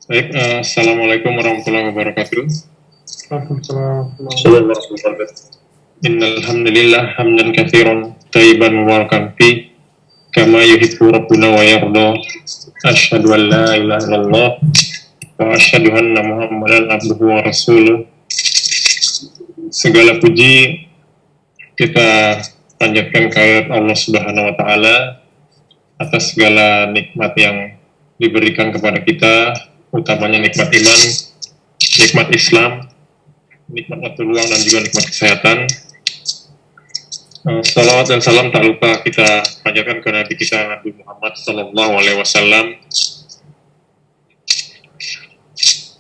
Baik, Assalamualaikum warahmatullahi wabarakatuh. Waalaikumsalam. Innal hamdalillah hamdan katsiran thayyiban mubarakan fi kama yuhibbu rabbuna wa yarda. Asyhadu an la ilaha illallah wa asyhadu anna Muhammadan abduhu wa rasuluh. Segala puji kita panjatkan kehadirat Allah Subhanahu wa taala atas segala nikmat yang diberikan kepada kita, utamanya nikmat iman, nikmat Islam, nikmat waktu luang, dan juga nikmat kesehatan. Salawat dan salam tak lupa kita panjatkan ke Nabi kita Nabi Muhammad Sallallahu Alaihi Wasallam,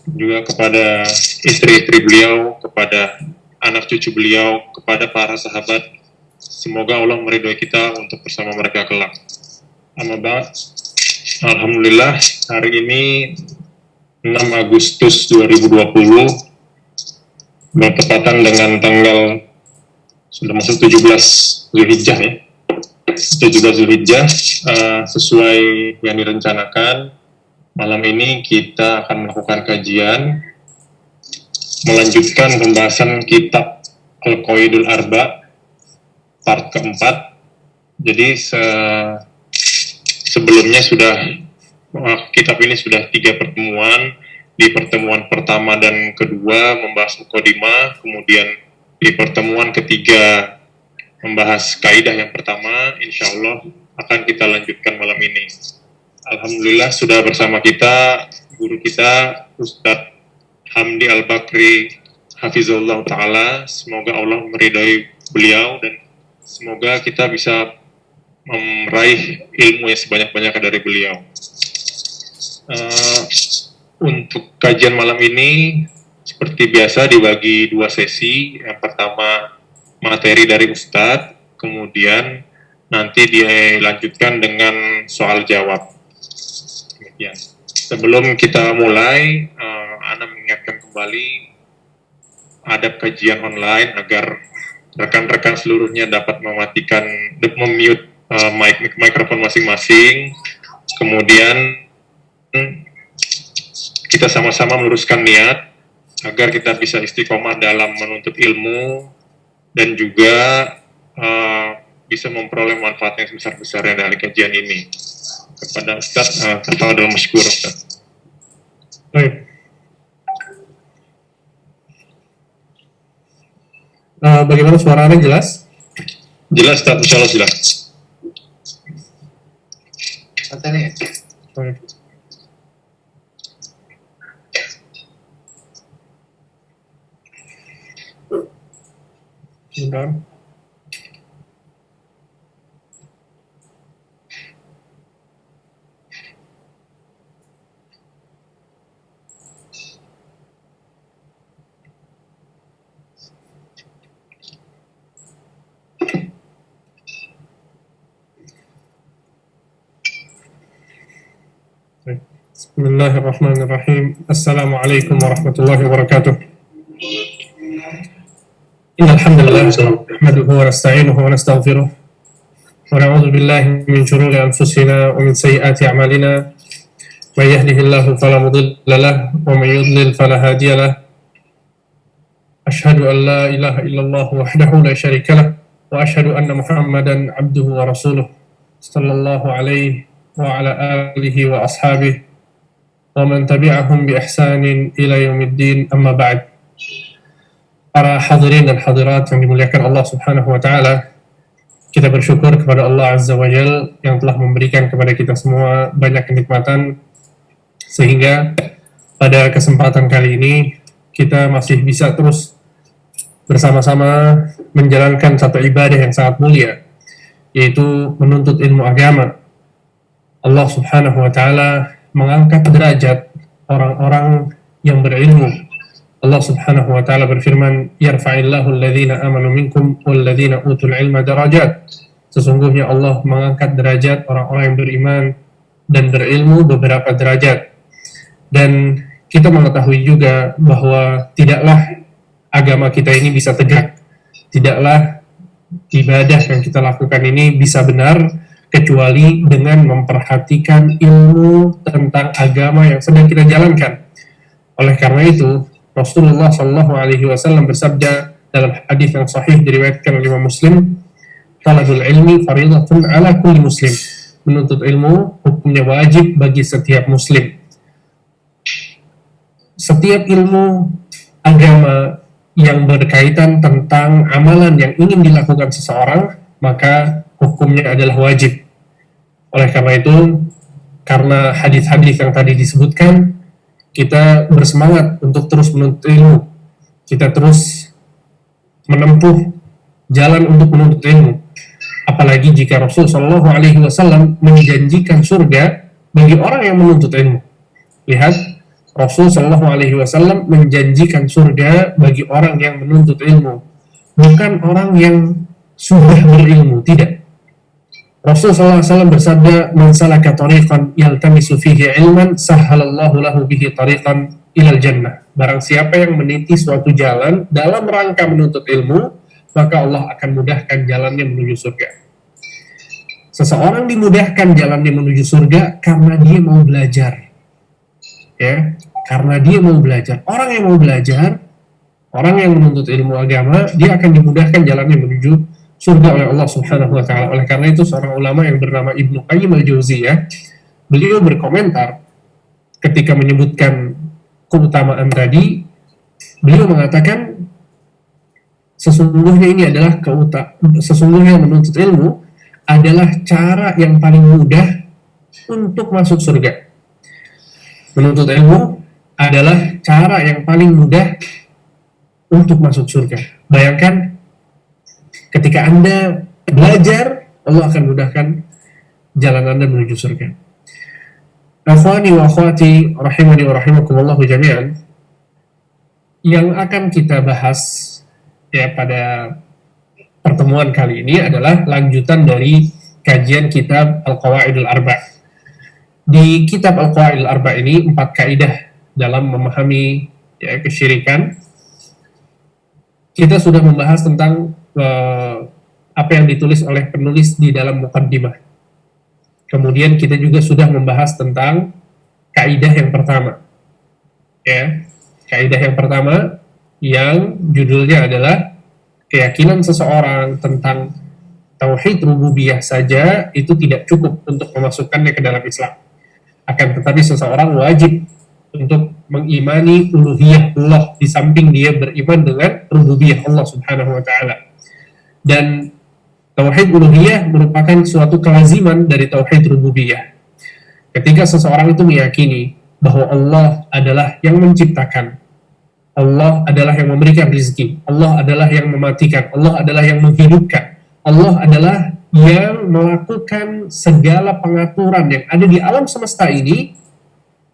juga kepada istri-istri beliau, kepada anak cucu beliau, kepada para sahabat. Semoga Allah meridhoi kita untuk bersama mereka kelak. Amma ba'd. Alhamdulillah, hari ini 6 Agustus 2020 bertepatan dengan tanggal sudah masuk 17 Zulhijjah ya. 17 Zulhijjah, sesuai yang direncanakan, malam ini kita akan melakukan kajian melanjutkan pembahasan kitab Al-Qawaidul Arba part keempat. Jadi sebelumnya kitab ini sudah 3 pertemuan. Di pertemuan pertama dan kedua membahas mukadimah, kemudian di pertemuan ketiga membahas kaidah yang pertama. Insya Allah akan kita lanjutkan malam ini. Alhamdulillah sudah bersama kita guru kita Ustadz Hamdi Al-Bakri Hafizullah Ta'ala. Semoga Allah meridai beliau dan semoga kita bisa meraih ilmu yang sebanyak-banyaknya dari beliau. Untuk kajian malam ini seperti biasa dibagi 2 sesi. Yang pertama materi dari Ustadz, kemudian nanti dilanjutkan dengan soal jawab. Demikian. Sebelum kita mulai, Ana mengingatkan kembali adab kajian online agar rekan-rekan seluruhnya dapat memute mikrofon masing-masing. Kemudian kita sama-sama meluruskan niat agar kita bisa istiqomah dalam menuntut ilmu dan juga bisa memperoleh manfaat yang sebesar-besarnya dari kajian ini. Kepada Ustaz, tafadhol masykur Ustaz. Baik. Bagaimana suara Anda jelas? Jelas Ustaz, insyaallah jelas. Baik. Sebentar. Bismillahirrahmanirrahim. Assalamualaikum warahmatullahi wabarakatuh. Innal hamdalillah nahmaduhu wa nasta'inuhu wa nastaghfiruh wa na'udzu billahi min shururi anfusina wa min sayyiati a'malina. May yahdihillahu fala mudilla lahu wa may yudlil fala hadiya lahu. Asyhadu an la ilaha illallah wahdahu la syarika lahu wa asyhadu anna Muhammadan abduhu wa rasuluh sallallahu alaihi wa ala alihi wa ashabihi wa man tabi'ahum bi ihsanin ila yaumiddin, amma ba'd. Para hadirin dan hadirat yang dimuliakan Allah Subhanahu wa taala, kita bersyukur kepada Allah Azza wa Jalla yang telah memberikan kepada kita semua banyak kenikmatan sehingga pada kesempatan kali ini kita masih bisa terus bersama-sama menjalankan satu ibadah yang sangat mulia, yaitu menuntut ilmu agama. Allah Subhanahu wa taala mengangkat derajat orang-orang yang berilmu. Allah Subhanahu wa taala berfirman, "Yarfa'illahu alladhina amanu minkum walladhina utul ilma darajat." Sesungguhnya Allah mengangkat derajat orang-orang yang beriman dan berilmu beberapa derajat. Dan kita mengetahui juga bahwa tidaklah agama kita ini bisa tegak, tidaklah ibadah yang kita lakukan ini bisa benar kecuali dengan memperhatikan ilmu tentang agama yang sedang kita jalankan. Oleh karena itu, Rasulullah Shallallahu Alaihi Wasallam bersabda dalam hadis yang sahih diriwayatkan oleh Imam Muslim, "Talabul ilmi faridatun ala kulli muslim." Menuntut ilmu hukumnya wajib bagi setiap muslim. Setiap ilmu agama yang berkaitan tentang amalan yang ingin dilakukan seseorang, maka hukumnya adalah wajib. Oleh karena itu, karena hadis-hadis yang tadi disebutkan, kita bersemangat untuk terus menuntut ilmu. Kita terus menempuh jalan untuk menuntut ilmu. Apalagi jika Rasulullah SAW menjanjikan surga bagi orang yang menuntut ilmu. Lihat, Rasulullah SAW menjanjikan surga bagi orang yang menuntut ilmu, bukan orang yang sudah berilmu, tidak. Rasulullah SAW bersabda, "Man salaka tariqan yaltamisu fihi ilman, sahhalallahu lahu bihi tariqan ilal jannah." Barang siapa yang meniti suatu jalan dalam rangka menuntut ilmu, maka Allah akan mudahkan jalannya menuju surga. Seseorang dimudahkan jalannya menuju surga karena dia mau belajar. Ya, karena dia mau belajar. Orang yang mau belajar, orang yang menuntut ilmu agama, dia akan dimudahkan jalannya menuju surga oleh Allah Subhanahu wa taala. Oleh karena itu seorang ulama yang bernama Ibnu Qayyim al-Jauziyah, beliau berkomentar ketika menyebutkan keutamaan tadi, beliau mengatakan sesungguhnya ini adalah sesungguhnya menuntut ilmu adalah cara yang paling mudah untuk masuk surga. Menuntut ilmu adalah cara yang paling mudah untuk masuk surga. Bayangkan ketika Anda belajar, Allah akan mudahkan jalan Anda menuju surga. Akhwani wa akhwati rahimani wa rahimakumullah jami'an, yang akan kita bahas ya pada pertemuan kali ini adalah lanjutan dari kajian kitab Al-Qawaidul Arba'. Di kitab Al-Qawaidul Arba' ini 4 kaidah dalam memahami ya, kesyirikan. Kita sudah membahas tentang apa yang ditulis oleh penulis di dalam muqaddimah. Kemudian kita juga sudah membahas tentang kaidah yang pertama. Ya, kaidah yang pertama yang judulnya adalah keyakinan seseorang tentang tauhid rububiyah saja itu tidak cukup untuk memasukkannya ke dalam Islam. Akan tetapi seseorang wajib untuk mengimani uluhiyah Allah di samping dia beriman dengan rububiyah Allah Subhanahu wa taala. Dan tauhid uluhiyah merupakan suatu kelaziman dari tauhid rububiyah. Ketika seseorang itu meyakini bahwa Allah adalah yang menciptakan, Allah adalah yang memberikan rezeki, Allah adalah yang mematikan, Allah adalah yang menghidupkan, Allah adalah yang melakukan segala pengaturan yang ada di alam semesta ini,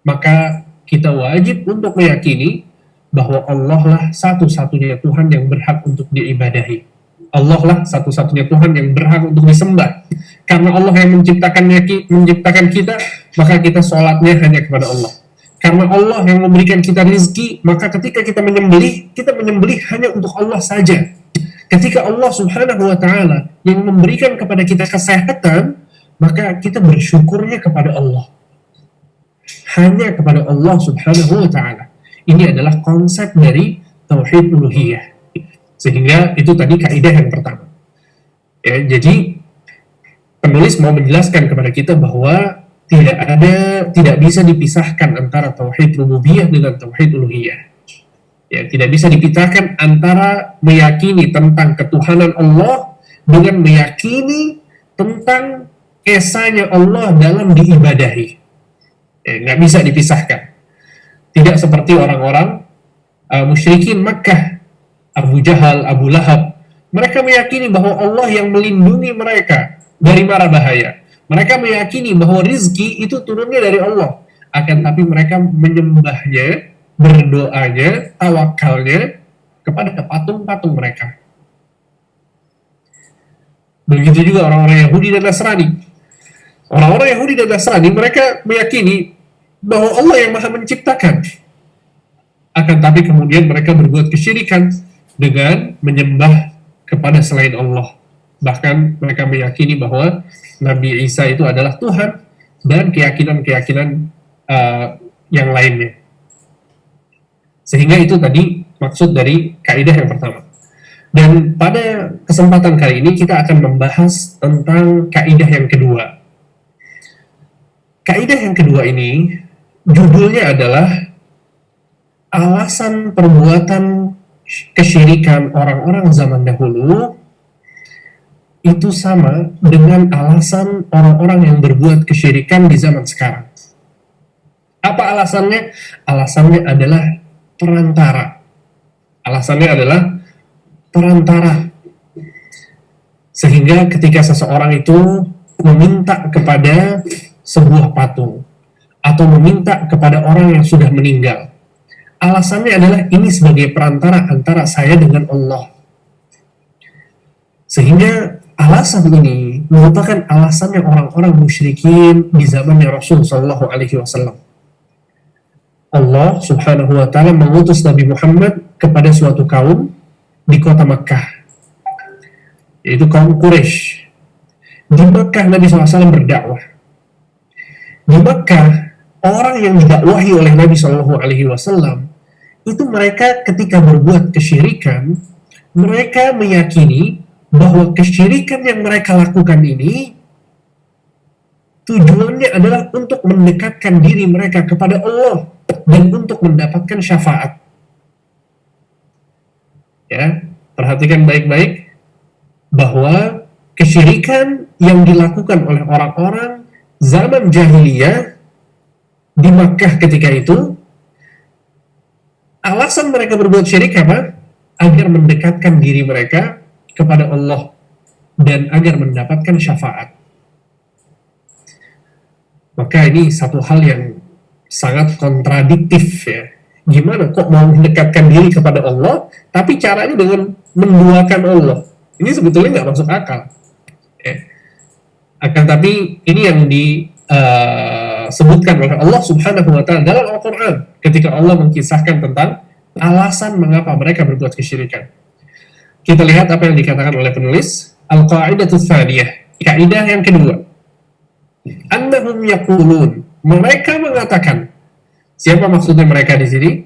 maka kita wajib untuk meyakini bahwa Allah lah satu-satunya Tuhan yang berhak untuk diibadahi. Allah lah satu-satunya Tuhan yang berhak untuk disembah. Karena Allah yang menciptakan kita, maka kita sholatnya hanya kepada Allah. Karena Allah yang memberikan kita rezeki, maka ketika kita menyembelih hanya untuk Allah saja. Ketika Allah Subhanahu wa taala yang memberikan kepada kita kesehatan, maka kita bersyukurnya kepada Allah. Hanya kepada Allah Subhanahu wa taala. Ini adalah konsep dari tauhid uluhiyah. Sehingga itu tadi kaidah yang pertama. Ya, jadi penulis mau menjelaskan kepada kita bahwa tidak bisa dipisahkan antara tauhid rububiyah dengan tauhid uluhiyah. Ya, tidak bisa dipisahkan antara meyakini tentang ketuhanan Allah dengan meyakini tentang esanya Allah dalam diibadahi. Ya, nggak bisa dipisahkan. Tidak seperti orang-orang musyrikin Makkah, Abu Jahal, Abu Lahab. Mereka meyakini bahwa Allah yang melindungi mereka dari mara bahaya. Mereka meyakini bahwa rizki itu turunnya dari Allah. Akan tapi mereka menyembahnya, berdoanya, tawakalnya kepada patung-patung mereka. Begitu juga orang-orang Yahudi dan Nasrani. Orang-orang Yahudi dan Nasrani, mereka meyakini bahwa Allah yang maha menciptakan. Akan tapi kemudian mereka berbuat kesyirikan dengan menyembah kepada selain Allah. Bahkan mereka meyakini bahwa Nabi Isa itu adalah Tuhan dan keyakinan-keyakinan yang lainnya. Sehingga itu tadi maksud dari kaidah yang pertama. Dan pada kesempatan kali ini kita akan membahas tentang kaidah yang kedua. Kaidah yang kedua ini judulnya adalah alasan perbuatan kesyirikan orang-orang zaman dahulu itu sama dengan alasan orang-orang yang berbuat kesyirikan di zaman sekarang. Apa alasannya? Alasannya adalah perantara. Alasannya adalah perantara. Sehingga ketika seseorang itu meminta kepada sebuah patung atau meminta kepada orang yang sudah meninggal, alasannya adalah ini sebagai perantara antara saya dengan Allah. Sehingga alasan ini merupakan alasannya orang-orang musyrikin di zamannya Rasul Shallallahu Alaihi Wasallam. Allah Subhanahu Wa Taala mengutus Nabi Muhammad kepada suatu kaum di kota Makkah, yaitu kaum Quraisy. Di Makkah Nabi SAW berdakwah. Di Makkah orang yang didakwahi oleh Nabi SAW itu mereka ketika berbuat kesyirikan, mereka meyakini bahwa kesyirikan yang mereka lakukan ini tujuannya adalah untuk mendekatkan diri mereka kepada Allah dan untuk mendapatkan syafaat. Ya, perhatikan baik-baik bahwa kesyirikan yang dilakukan oleh orang-orang zaman jahiliyah di Makkah ketika itu, alasan mereka berbuat syirik apa? Agar mendekatkan diri mereka kepada Allah dan agar mendapatkan syafaat. Maka ini satu hal yang sangat kontradiktif ya. Gimana kok mau mendekatkan diri kepada Allah, tapi caranya dengan menduakan Allah. Ini sebetulnya nggak masuk akal. Ya. Akan tapi ini yang disebutkan oleh Allah Subhanahu Wa Taala dalam Al-Quran ketika Allah mengisahkan tentang alasan mengapa mereka berbuat kesyirikan. Kita lihat apa yang dikatakan oleh penulis. Al-Qa'idatu Tsaniyah, kaidah yang kedua. Annahum yaqulun, mereka mengatakan. Siapa maksudnya mereka di sini?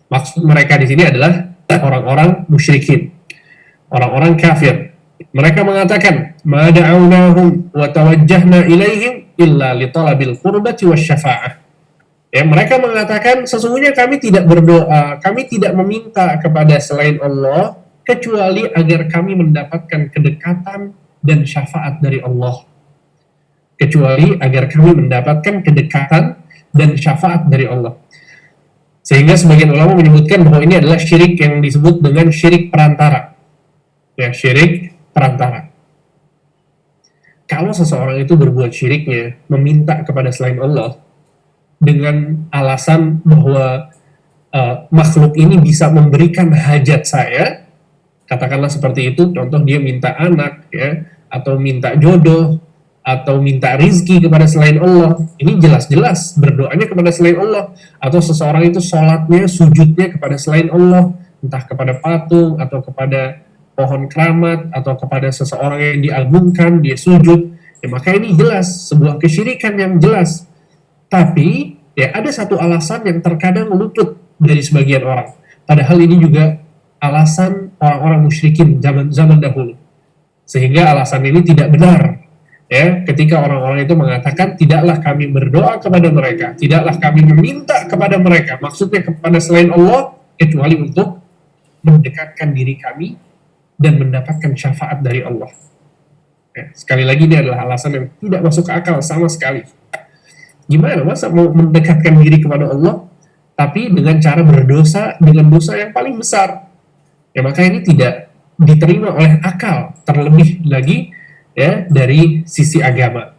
Maksud mereka di sini adalah orang-orang musyrikin, orang-orang kafir. Mereka mengatakan, "Ma da'awnahum wa tawajjahna ilaihim illa li talabil qurbati wasyafa'ah." Ya, mereka mengatakan sesungguhnya kami tidak berdoa, kami tidak meminta kepada selain Allah kecuali agar kami mendapatkan kedekatan dan syafaat dari Allah. Kecuali agar kami mendapatkan kedekatan dan syafaat dari Allah. Sehingga sebagian ulama menyebutkan bahwa ini adalah syirik yang disebut dengan syirik perantara. Ya, syirik perantara. Kalau seseorang itu berbuat syiriknya, meminta kepada selain Allah dengan alasan bahwa makhluk ini bisa memberikan hajat saya, katakanlah seperti itu, contoh dia minta anak, ya, atau minta jodoh, atau minta rizki kepada selain Allah, ini jelas-jelas berdoanya kepada selain Allah. Atau seseorang itu sholatnya, sujudnya kepada selain Allah, entah kepada patung, atau kepada pohon keramat, atau kepada seseorang yang diagungkan, dia sujud, ya maka ini jelas, sebuah kesyirikan yang jelas. Tapi, ya ada satu alasan yang terkadang luput dari sebagian orang. Padahal ini juga alasan orang-orang musyrikin zaman dahulu. Sehingga alasan ini tidak benar. Ya, ketika orang-orang itu mengatakan tidaklah kami berdoa kepada mereka, tidaklah kami meminta kepada mereka, maksudnya kepada selain Allah, kecuali untuk mendekatkan diri kami dan mendapatkan syafaat dari Allah. Ya, sekali lagi ini adalah alasan yang tidak masuk akal sama sekali. Gimana masa mau mendekatkan diri kepada Allah, tapi dengan cara berdosa, dengan dosa yang paling besar? Ya maka ini tidak diterima oleh akal, terlebih lagi ya dari sisi agama.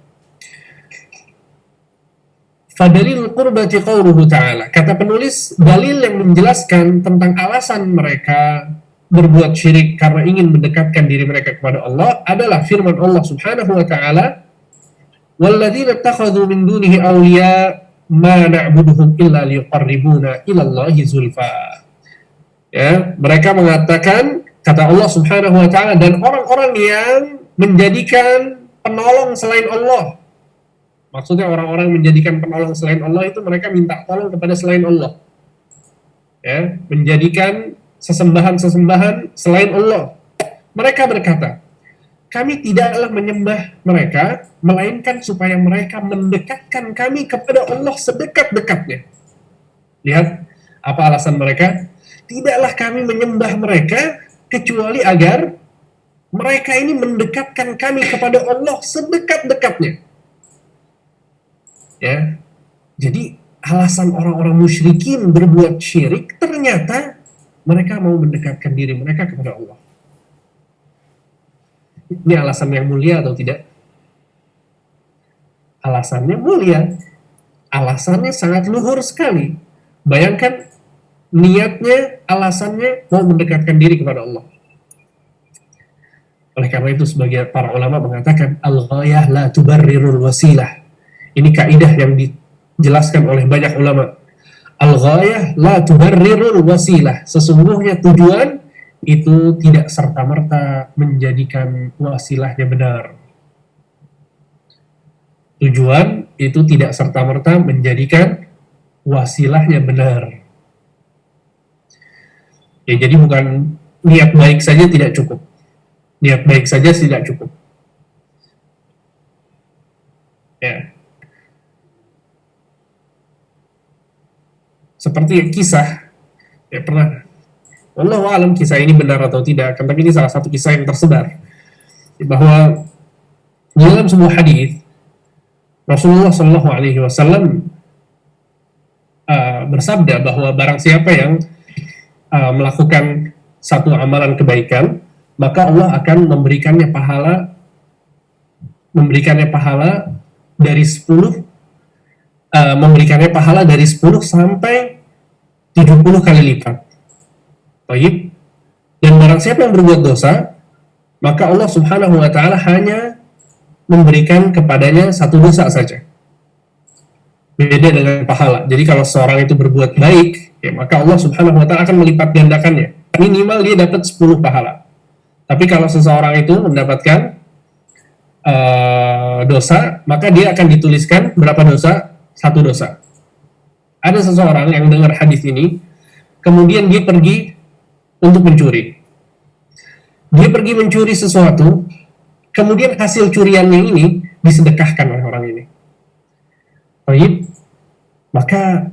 Fadalil qurbati qauluhu ta'ala. Kata penulis, dalil yang menjelaskan tentang alasan mereka berbuat syirik karena ingin mendekatkan diri mereka kepada Allah adalah firman Allah Subhanahu wa ta'ala, "Walladzina ittakhadhu min dunihi awliya ma na'buduhum illa liqarribuna ila Allahi zulfa." Ya, mereka mengatakan, kata Allah Subhanahu wa ta'ala, dan orang-orang yang menjadikan penolong selain Allah. Maksudnya orang-orang menjadikan penolong selain Allah itu mereka minta tolong kepada selain Allah. Ya, menjadikan sesembahan-sesembahan selain Allah. Mereka berkata, kami tidaklah menyembah mereka, melainkan supaya mereka mendekatkan kami kepada Allah sedekat-dekatnya. Lihat, apa alasan mereka? Tidaklah kami menyembah mereka, kecuali agar mereka ini mendekatkan kami kepada Allah sedekat-dekatnya. Ya, jadi alasan orang-orang musyrikin berbuat syirik, ternyata mereka mau mendekatkan diri mereka kepada Allah. Ini alasan yang mulia atau tidak? Alasannya mulia. Alasannya sangat luhur sekali. Bayangkan niatnya, alasannya mau mendekatkan diri kepada Allah. Oleh karena itu sebagian para ulama mengatakan al-ghayah la tubarrirul wasilah. Ini kaidah yang dijelaskan oleh banyak ulama. Al-ghayah la tubarrirul wasilah. Sesungguhnya tujuan itu tidak serta-merta menjadikan wasilahnya benar. Tujuan itu tidak serta-merta menjadikan wasilahnya benar. Ya, jadi bukan niat baik saja tidak cukup. Niat baik saja tidak cukup. Ya. Seperti kisah, ya pernah, wallahu alam kisah ini benar atau tidak, tapi ini salah satu kisah yang tersebar bahwa dalam sebuah hadis Rasulullah Shallallahu Alaihi Wasallam bersabda bahwa barang siapa yang melakukan satu amalan kebaikan, maka Allah akan memberikannya pahala dari 10 sampai 70 kali lipat. Baik. Dan barang siapa yang berbuat dosa, maka Allah Subhanahu wa taala hanya memberikan kepadanya satu dosa saja. Beda dengan pahala. Jadi kalau seorang itu berbuat baik, ya, maka Allah Subhanahu wa taala akan melipat gandakannya. Minimal dia dapat 10 pahala. Tapi kalau seseorang itu mendapatkan dosa, maka dia akan dituliskan berapa dosa? 1 dosa. Ada seseorang yang dengar hadis ini, kemudian dia pergi untuk mencuri. Dia pergi mencuri sesuatu, kemudian hasil curiannya ini disedekahkan oleh orang ini. Baik, maka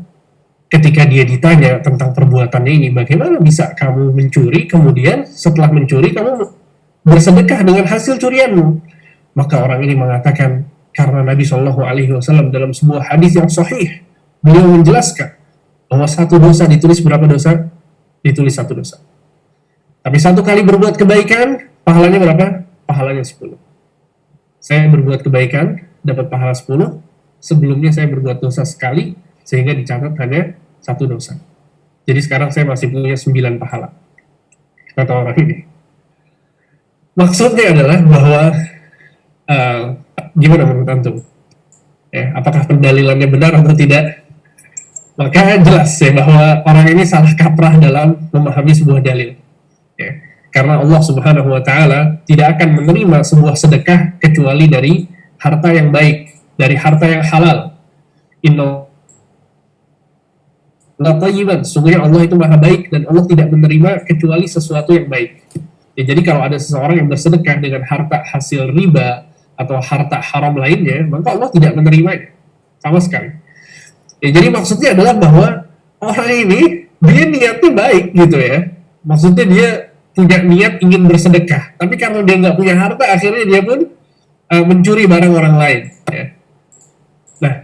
ketika dia ditanya tentang perbuatannya ini, bagaimana bisa kamu mencuri, kemudian setelah mencuri kamu bersedekah dengan hasil curianmu? Maka orang ini mengatakan, karena Nabi Shallallahu Alaihi Wasallam dalam sebuah hadis yang sahih, beliau menjelaskan bahwa 1 dosa ditulis berapa dosa? Ditulis 1 dosa. Tapi 1 kali berbuat kebaikan, pahalanya berapa? Pahalanya 10. Saya berbuat kebaikan, dapat pahala 10. Sebelumnya saya berbuat dosa sekali, sehingga dicatat hanya 1 dosa. Jadi sekarang saya masih punya 9 pahala. Kata orang ini. Maksudnya adalah bahwa gimana menurut antum? Ya, apakah pendalilannya benar atau tidak? Maka jelas ya bahwa orang ini salah kaprah dalam memahami sebuah dalil. Ya, karena Allah Subhanahu wa taala tidak akan menerima sebuah sedekah kecuali dari harta yang baik, dari harta yang halal. Inna la tayyiban, sungguhnya Allah itu maha baik dan Allah tidak menerima kecuali sesuatu yang baik. Ya, jadi kalau ada seseorang yang bersedekah dengan harta hasil riba atau harta haram lainnya, maka Allah tidak menerimanya sama sekali. Ya, jadi maksudnya adalah bahwa orang ini dia niatnya baik gitu ya. Maksudnya dia tidak niat ingin bersedekah, tapi karena dia nggak punya harta, akhirnya dia pun mencuri barang orang lain. Ya. Nah,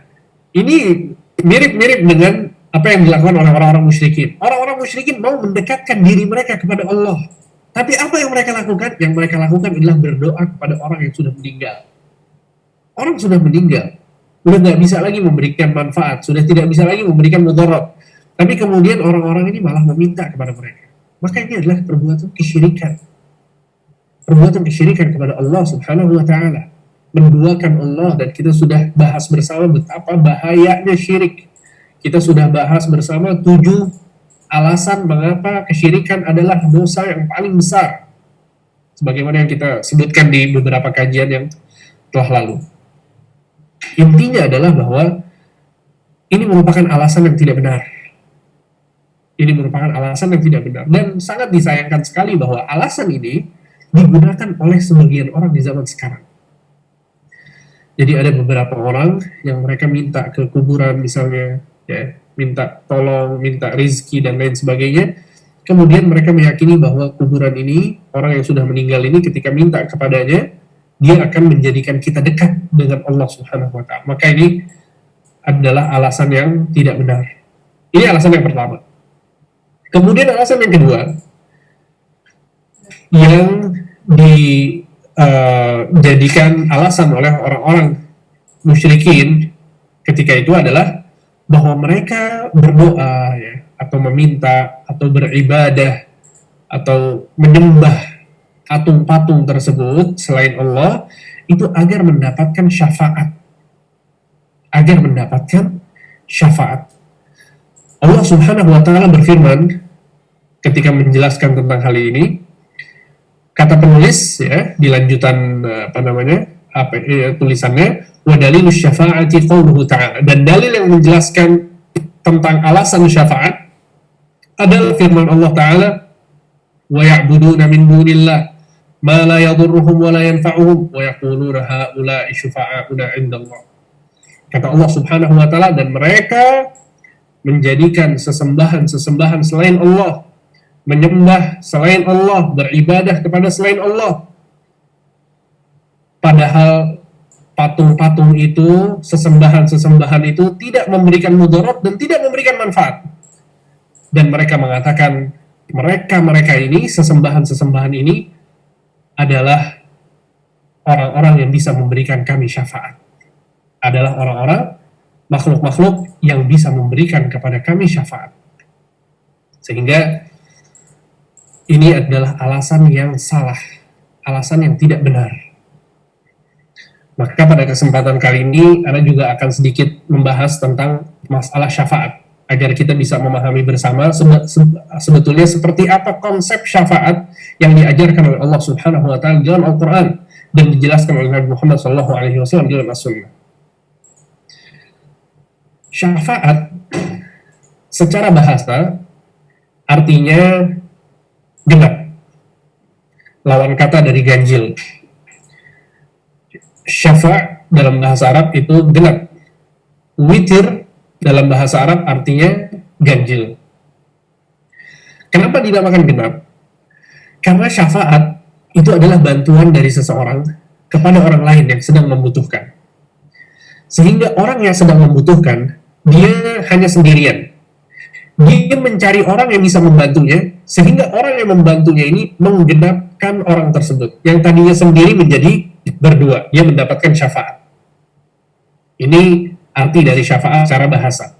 ini mirip-mirip dengan apa yang dilakukan oleh orang-orang musyrikin. Orang-orang musyrikin mau mendekatkan diri mereka kepada Allah. Tapi apa yang mereka lakukan? Yang mereka lakukan adalah berdoa kepada orang yang sudah meninggal. Orang sudah meninggal, sudah nggak bisa lagi memberikan manfaat, sudah tidak bisa lagi memberikan mudarat. Tapi kemudian orang-orang ini malah meminta kepada mereka. Maka ini adalah perbuatan kesyirikan. Perbuatan kesyirikan kepada Allah Subhanahu wa ta'ala. Menduakan Allah, dan kita sudah bahas bersama betapa bahayanya syirik. Kita sudah bahas bersama 7 alasan mengapa kesyirikan adalah dosa yang paling besar. sebagaimana yang kita sebutkan di beberapa kajian yang telah lalu. Intinya adalah bahwa ini merupakan alasan yang tidak benar. Ini merupakan alasan yang tidak benar. Dan sangat disayangkan sekali bahwa alasan ini digunakan oleh sebagian orang di zaman sekarang. Jadi ada beberapa orang yang mereka minta ke kuburan misalnya, ya, minta tolong, minta rizki dan lain sebagainya. Kemudian mereka meyakini bahwa kuburan ini, orang yang sudah meninggal ini ketika minta kepadanya, dia akan menjadikan kita dekat dengan Allah Subhanahu wa Ta'ala. Maka ini adalah alasan yang tidak benar. Ini alasan yang pertama. Kemudian alasan yang kedua, yang dijadikan alasan oleh orang-orang musyrikin ketika itu adalah bahwa mereka berdoa, ya, atau meminta, atau beribadah, atau menyembah patung-patung tersebut selain Allah, itu agar mendapatkan syafaat. Agar mendapatkan syafaat. Allah Subhanahu wa Ta'ala berfirman ketika menjelaskan tentang hal ini, kata penulis, ya, di lanjutan tulisannya, wa dalilus syafa'ati qauluhu ta'ala, dan dalil yang menjelaskan tentang alasan syafaat adalah firman Allah Ta'ala, wa ya'buduna min dunillah ma la yadurruhum wa la yanfa'uhum wa yaquluna ha'ula'i syufa'auna 'indallah. Kata Allah Subhanahu wa Ta'ala, dan mereka menjadikan sesembahan selain Allah, menyembah selain Allah, beribadah kepada selain Allah. Padahal patung-patung itu, sesembahan itu tidak memberikan mudarat dan tidak memberikan manfaat. Dan mereka mengatakan, mereka ini, sesembahan ini adalah orang-orang yang bisa memberikan kami syafaat. Adalah orang-orang, makhluk-makhluk yang bisa memberikan kepada kami syafaat. Sehingga ini adalah alasan yang salah, alasan yang tidak benar. Maka pada kesempatan kali ini, Ana juga akan sedikit membahas tentang masalah syafaat, agar kita bisa memahami bersama sebetulnya seperti apa konsep syafaat yang diajarkan oleh Allah Subhanahu wa Ta'ala dalam Al-Quran dan dijelaskan oleh Nabi Muhammad SAW dalam As-Sunnah. Syafaat secara bahasa artinya genap, lawan kata dari ganjil. Syafa' dalam bahasa Arab itu genap. Witir dalam bahasa Arab artinya ganjil. Kenapa dinamakan genap? Karena syafaat itu adalah bantuan dari seseorang kepada orang lain yang sedang membutuhkan. Sehingga orang yang sedang membutuhkan, dia hanya sendirian. Dia mencari orang yang bisa membantunya, sehingga orang yang membantunya ini menggenapkan orang tersebut. Yang tadinya sendiri menjadi berdua, dia mendapatkan syafaat. Ini arti dari syafaat secara bahasa.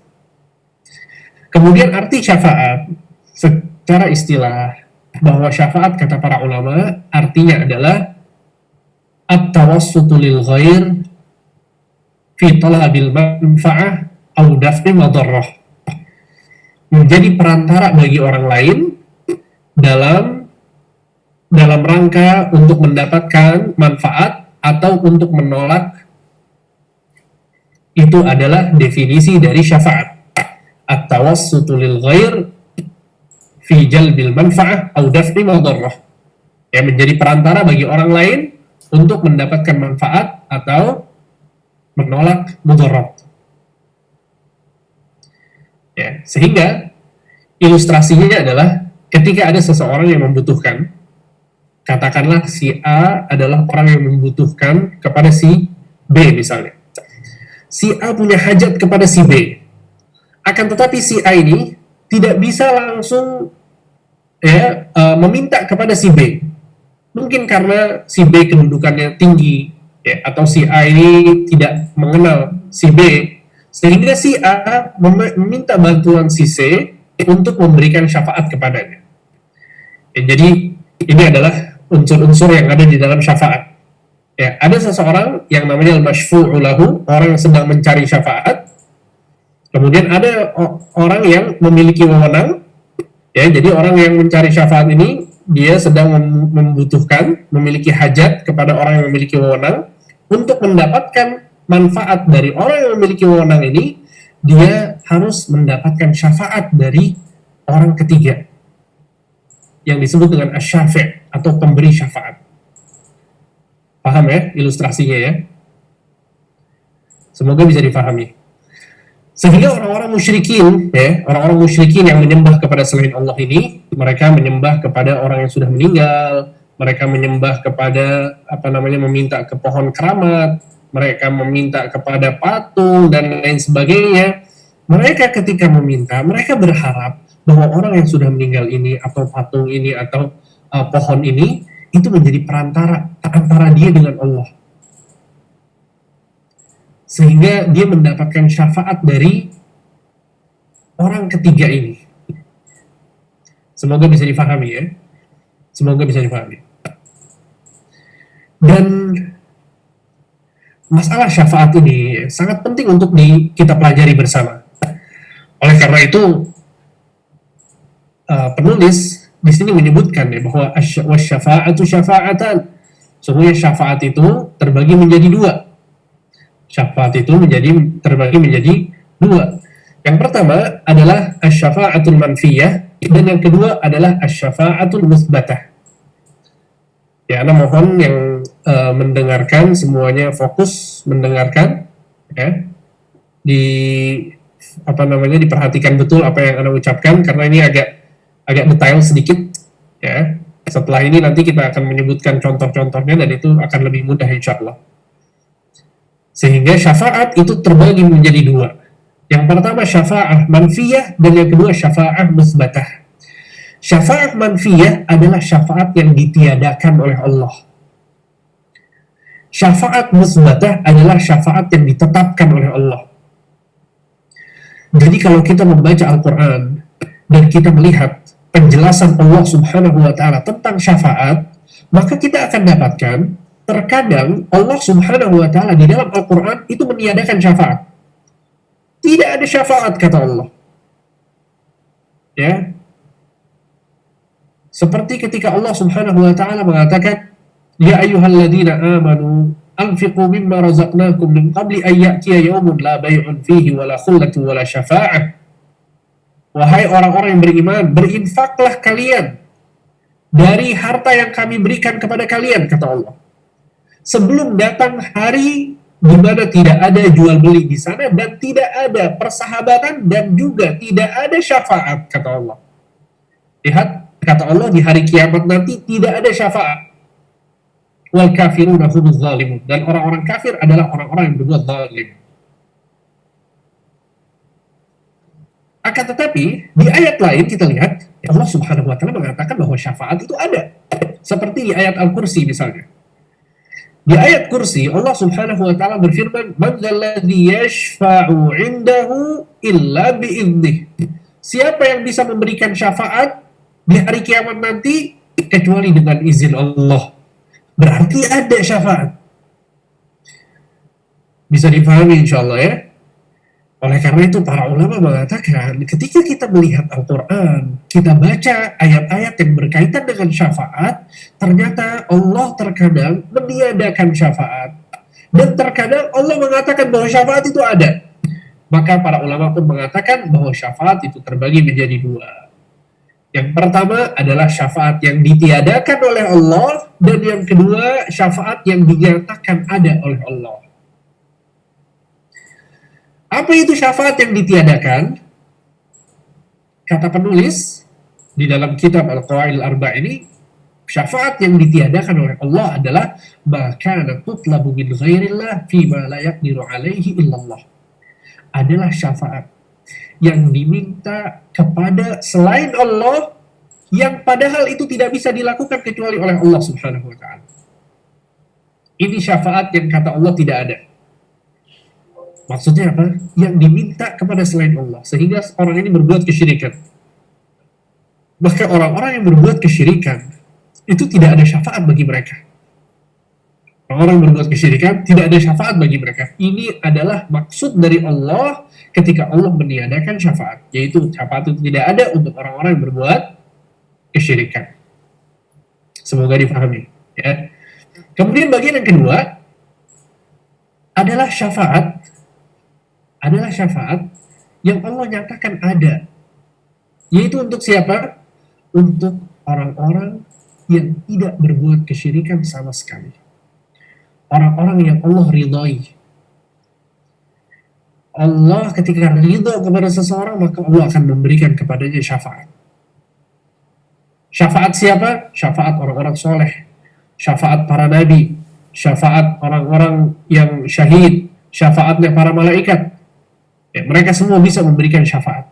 Kemudian arti syafaat secara istilah, bahwa syafaat kata para ulama artinya adalah at-tawassutu lil ghair fi talabil manfa'ah au daf'i madarrah. Menjadi perantara bagi orang lain dalam rangka untuk mendapatkan manfaat atau untuk menolak. Itu adalah definisi dari syafaat. At-tawassutu lil ghair fi jalbil manfa'ah au daf'i madarrah. Ya, menjadi perantara bagi orang lain untuk mendapatkan manfaat atau menolak mudarat. Ya, sehingga ilustrasinya adalah ketika ada seseorang yang membutuhkan, katakanlah si A adalah orang yang membutuhkan kepada si B misalnya. Si A punya hajat kepada si B. Akan tetapi si A ini tidak bisa langsung meminta kepada si B. Mungkin karena si B kedudukannya tinggi, ya, atau si A ini tidak mengenal si B, sehingga si A meminta bantuan si C untuk memberikan syafaat kepadanya. Ya, jadi ini adalah unsur-unsur yang ada di dalam syafaat. Ya, ada seseorang yang namanya al-masyfu'u lahu, orang yang sedang mencari syafaat. Kemudian ada orang yang memiliki wewenang. Ya, jadi orang yang mencari syafaat ini dia sedang membutuhkan, memiliki hajat kepada orang yang memiliki wewenang. Untuk mendapatkan manfaat dari orang yang memiliki wewenang ini, dia harus mendapatkan syafaat dari orang ketiga yang disebut dengan asy-syafi' atau pemberi syafaat. Paham ya ilustrasinya ya? Semoga bisa difahami. Sehingga orang-orang musyrikin, ya, orang-orang musyrikin yang menyembah kepada selain Allah ini, mereka menyembah kepada orang yang sudah meninggal, mereka menyembah kepada meminta ke pohon keramat, mereka meminta kepada patung dan lain sebagainya. Mereka ketika meminta, mereka berharap bahwa orang yang sudah meninggal ini atau patung ini atau pohon ini itu menjadi perantara antara dia dengan Allah. Sehingga dia mendapatkan syafaat dari orang ketiga ini. Semoga bisa difahami ya. Semoga bisa difahami. Dan masalah syafaat ini sangat penting untuk kita pelajari bersama. Oleh karena itu, penulis di sini menyebutkan ya bahwa wasyafa'atu syafa'atan. Sesungguhnya syafaat itu terbagi menjadi dua. Syafaat itu terbagi menjadi dua. Yang pertama adalah asy-syafa'atul manfiyah dan yang kedua adalah asy-syafa'atul musbatah. Ya, Anda mohon yang mendengarkan semuanya fokus mendengarkan ya. Diperhatikan betul apa yang Anda ucapkan karena ini agak detail sedikit ya. Setelah ini nanti kita akan menyebutkan contoh-contohnya dan itu akan lebih mudah insyaallah. Sehingga syafaat itu terbagi menjadi dua. Yang pertama syafa'ah manfiyah dan yang kedua syafa'ah musbatah. Syafa'ah manfiyah adalah syafaat yang ditiadakan oleh Allah. Syafa'at musbatah adalah syafaat yang ditetapkan oleh Allah. Jadi kalau kita membaca Al-Quran dan kita melihat penjelasan Allah Subhanahu wa Ta'ala tentang syafaat, maka kita akan dapatkan terkadang Allah Subhanahu wa Ta'ala di dalam Al-Quran itu meniadakan syafaat. Tidak ada syafaat kata Allah. Ya. Seperti ketika Allah Subhanahu wa Ta'ala mengatakan, "Ya ayyuhalladzina amanu anfiqu mimma razaqnakum min qabli an ya'tiya yawmun la bay'un fihi wala khullatun wala syafa'ah." Wahai orang-orang yang beriman, berinfaklah kalian dari harta yang kami berikan kepada kalian kata Allah. Sebelum datang hari di mana tidak ada jual beli di sana dan tidak ada persahabatan dan juga tidak ada syafaat kata Allah. Lihat kata Allah di hari kiamat nanti tidak ada syafaat. Wal kafiruna humuz zalimun, dan orang-orang kafir adalah orang-orang yang berbuat zalim. Akan tetapi di ayat lain kita lihat Allah Subhanahu wa Ta'ala mengatakan bahwa syafaat itu ada. Seperti di ayat Al-Kursi misalnya. Di ayat kursi Allah Subhanahu wa Ta'ala berfirman, "Man dzalladzi yashfa'u 'indahu illa bi'idnih." Siapa yang bisa memberikan syafaat di hari kiamat nanti kecuali dengan izin Allah. Berarti ada syafaat. Bisa dipahami insyaallah ya. Oleh karena itu para ulama mengatakan ketika kita melihat Al-Quran, kita baca ayat-ayat yang berkaitan dengan syafaat, ternyata Allah terkadang meniadakan syafaat dan terkadang Allah mengatakan bahwa syafaat itu ada. Maka para ulama pun mengatakan bahwa syafaat itu terbagi menjadi dua. Yang pertama adalah syafaat yang ditiadakan oleh Allah dan yang kedua syafaat yang dinyatakan ada oleh Allah. Apa itu syafaat yang ditiadakan? Kata penulis di dalam kitab Al-Qawaidul Arba' ini, syafaat yang ditiadakan oleh Allah adalah maka tutlabu min ghairillah fima la yaqdiru alaihi illallah. Adalah syafaat yang diminta kepada selain Allah yang padahal itu tidak bisa dilakukan kecuali oleh Allah Subhanahu wa Ta'ala. Ini syafaat yang kata Allah tidak ada. Maksudnya apa? Yang diminta kepada selain Allah. Sehingga orang ini berbuat kesyirikan. Bahkan orang-orang yang berbuat kesyirikan itu tidak ada syafaat bagi mereka. Orang-orang yang berbuat kesyirikan tidak ada syafaat bagi mereka. Ini adalah maksud dari Allah ketika Allah meniadakan syafaat. Yaitu syafaat itu tidak ada untuk orang-orang yang berbuat kesyirikan. Semoga dipahami. Ya. Kemudian bagian yang kedua adalah syafaat yang Allah nyatakan ada, yaitu untuk siapa? Untuk orang-orang yang tidak berbuat kesyirikan sama sekali, orang-orang yang Allah ridhai. Allah ketika ridha kepada seseorang, maka Allah akan memberikan kepadanya syafaat. Syafaat siapa? Syafaat orang-orang soleh, syafaat para nabi, syafaat orang-orang yang syahid, syafaatnya para malaikat. Ya, mereka semua bisa memberikan syafaat.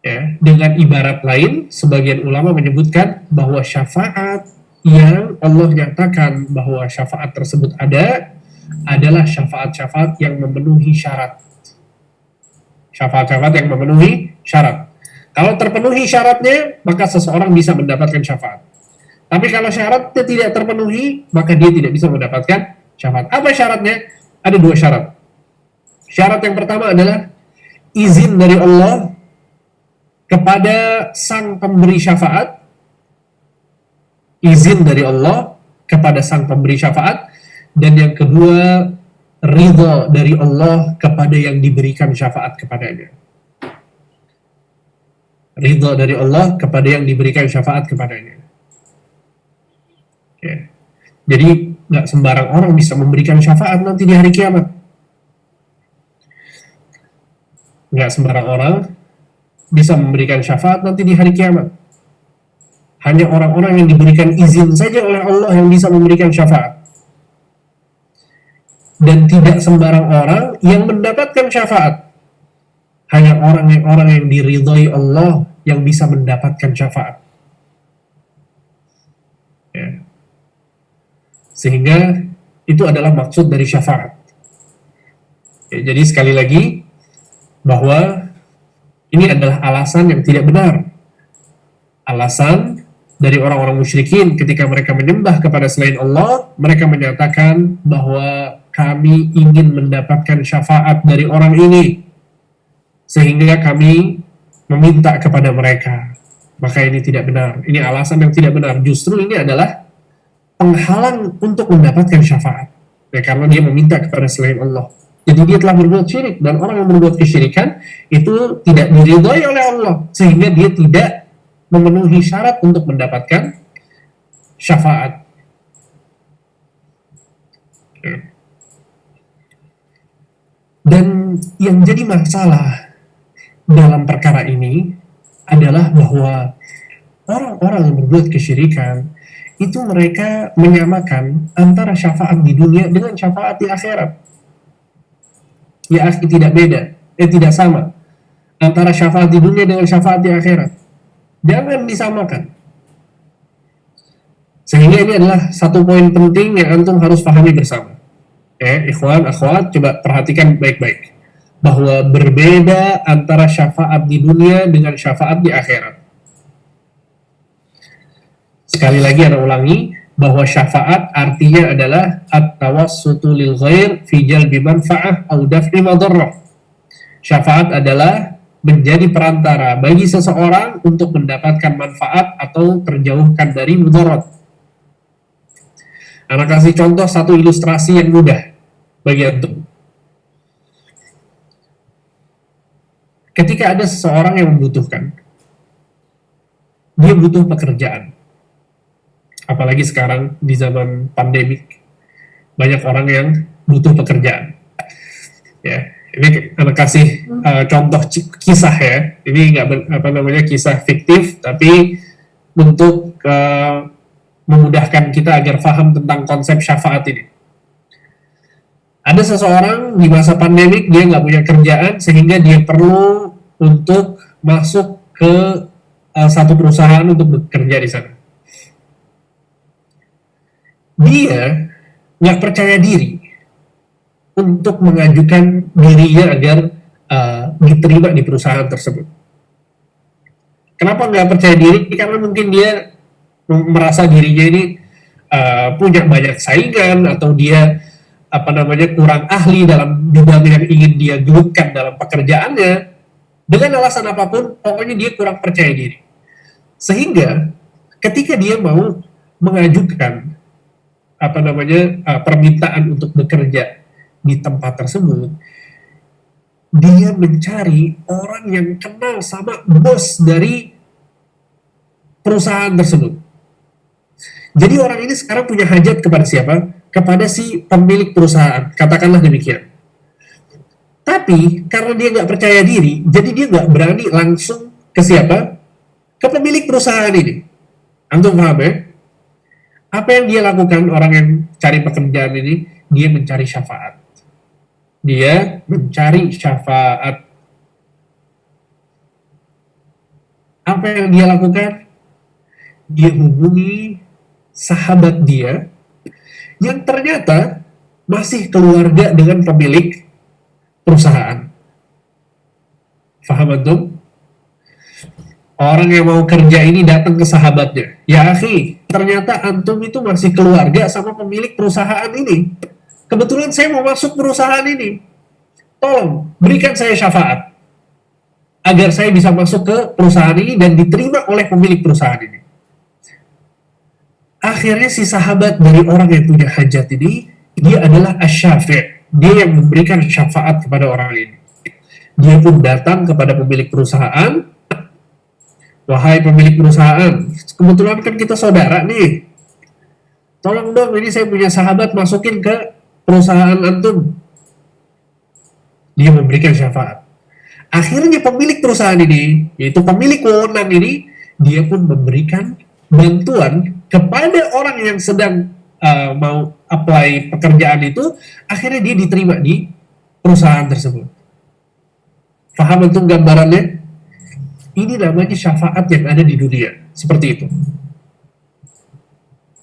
Ya, dengan ibarat lain, sebagian ulama menyebutkan bahwa syafaat yang Allah nyatakan bahwa syafaat tersebut ada adalah syafaat-syafaat yang memenuhi syarat. Syafaat-syafaat yang memenuhi syarat. Kalau terpenuhi syaratnya, maka seseorang bisa mendapatkan syafaat. Tapi kalau syaratnya tidak terpenuhi, maka dia tidak bisa mendapatkan syafaat. Apa syaratnya? Ada 2 syarat. Syarat yang pertama adalah izin dari Allah kepada sang pemberi syafaat. Izin dari Allah kepada sang pemberi syafaat. Dan yang kedua, ridha dari Allah kepada yang diberikan syafaat kepadanya. Ridha dari Allah kepada yang diberikan syafaat kepadanya. Ya. Jadi nggak sembarang orang bisa memberikan syafaat nanti di hari kiamat. Nggak sembarang orang bisa memberikan syafaat nanti di hari kiamat. Hanya orang-orang yang diberikan izin saja oleh Allah yang bisa memberikan syafaat. Dan tidak sembarang orang yang mendapatkan syafaat. Hanya orang yang diridhai Allah yang bisa mendapatkan syafaat. Ya. Sehingga itu adalah maksud dari syafaat. Ya, jadi sekali lagi, bahwa ini adalah alasan yang tidak benar. Alasan dari orang-orang musyrikin ketika mereka menyembah kepada selain Allah, mereka menyatakan bahwa kami ingin mendapatkan syafaat dari orang ini, sehingga kami meminta kepada mereka. Maka ini tidak benar. Ini alasan yang tidak benar. Justru ini adalah penghalang untuk mendapatkan syafaat. Ya, karena dia meminta kepada selain Allah. Jadi dia telah berbuat syirik. Dan orang yang berbuat kesyirikan itu tidak diridhai oleh Allah, sehingga dia tidak memenuhi syarat untuk mendapatkan syafaat. Dan yang jadi masalah dalam perkara ini adalah bahwa orang-orang yang berbuat kesyirikan itu mereka menyamakan antara syafaat di dunia dengan syafaat di akhirat. Ya, tidak beda, tidak sama antara syafaat di dunia dengan syafaat di akhirat. Jangan disamakan. Sehingga ini adalah satu poin penting yang antum harus pahami bersama. Ikhwan, akhwat, coba perhatikan baik-baik. Bahwa berbeda antara syafaat di dunia dengan syafaat di akhirat. Sekali lagi ana ulangi, bahwa syafaat artinya adalah at-tawassutu lil ghair fi jalbi manfa'ah au daf'i madarrah. Syafaat adalah menjadi perantara bagi seseorang untuk mendapatkan manfaat atau terjauhkan dari mudarat. Ana kasih contoh satu ilustrasi yang mudah bagi antum. Ketika ada seseorang yang membutuhkan, dia butuh pekerjaan. Apalagi sekarang di zaman pandemik, banyak orang yang butuh pekerjaan. Ya, ini anak kasih contoh kisah ya. Ini nggak kisah fiktif, tapi untuk memudahkan kita agar paham tentang konsep syafaat ini. Ada seseorang di masa pandemik, dia nggak punya kerjaan, sehingga dia perlu untuk masuk ke satu perusahaan untuk bekerja di sana. Dia nggak percaya diri untuk mengajukan dirinya agar diterima di perusahaan tersebut. Kenapa nggak percaya diri? Karena mungkin dia merasa dirinya ini punya banyak saingan, atau dia kurang ahli dalam bidang yang ingin dia gelutkan dalam pekerjaannya. Dengan alasan apapun, pokoknya dia kurang percaya diri. Sehingga ketika dia mau mengajukan permintaan untuk bekerja di tempat tersebut, dia mencari orang yang kenal sama bos dari perusahaan tersebut. Jadi orang ini sekarang punya hajat kepada siapa? Kepada si pemilik perusahaan, katakanlah demikian. Tapi karena dia nggak percaya diri, jadi dia nggak berani langsung ke siapa? Ke pemilik perusahaan ini. Antum paham ya? Apa yang dia lakukan, orang yang cari pekerjaan ini? Dia mencari syafaat. Dia mencari syafaat. Apa yang dia lakukan? Dia hubungi sahabat dia yang ternyata masih keluarga dengan pemilik perusahaan. Faham antum? Orang yang mau kerja ini datang ke sahabatnya. Ya akhi, ternyata antum itu masih keluarga sama pemilik perusahaan ini. Kebetulan saya mau masuk perusahaan ini. Tolong, berikan saya syafaat. Agar saya bisa masuk ke perusahaan ini dan diterima oleh pemilik perusahaan ini. Akhirnya si sahabat dari orang yang punya hajat ini, dia adalah asy-syafi'. Dia yang memberikan syafaat kepada orang ini. Dia pun datang kepada pemilik perusahaan. Wahai pemilik perusahaan, kebetulan kan kita saudara nih. Tolong dong, ini saya punya sahabat, masukin ke perusahaan antum. Dia memberikan syafaat. Akhirnya pemilik perusahaan ini, yaitu pemilik wewenang ini, dia pun memberikan bantuan kepada orang yang sedang mau apply pekerjaan itu. Akhirnya dia diterima di perusahaan tersebut. Paham antum gambarannya? Ini namanya syafaat yang ada di dunia. Seperti itu.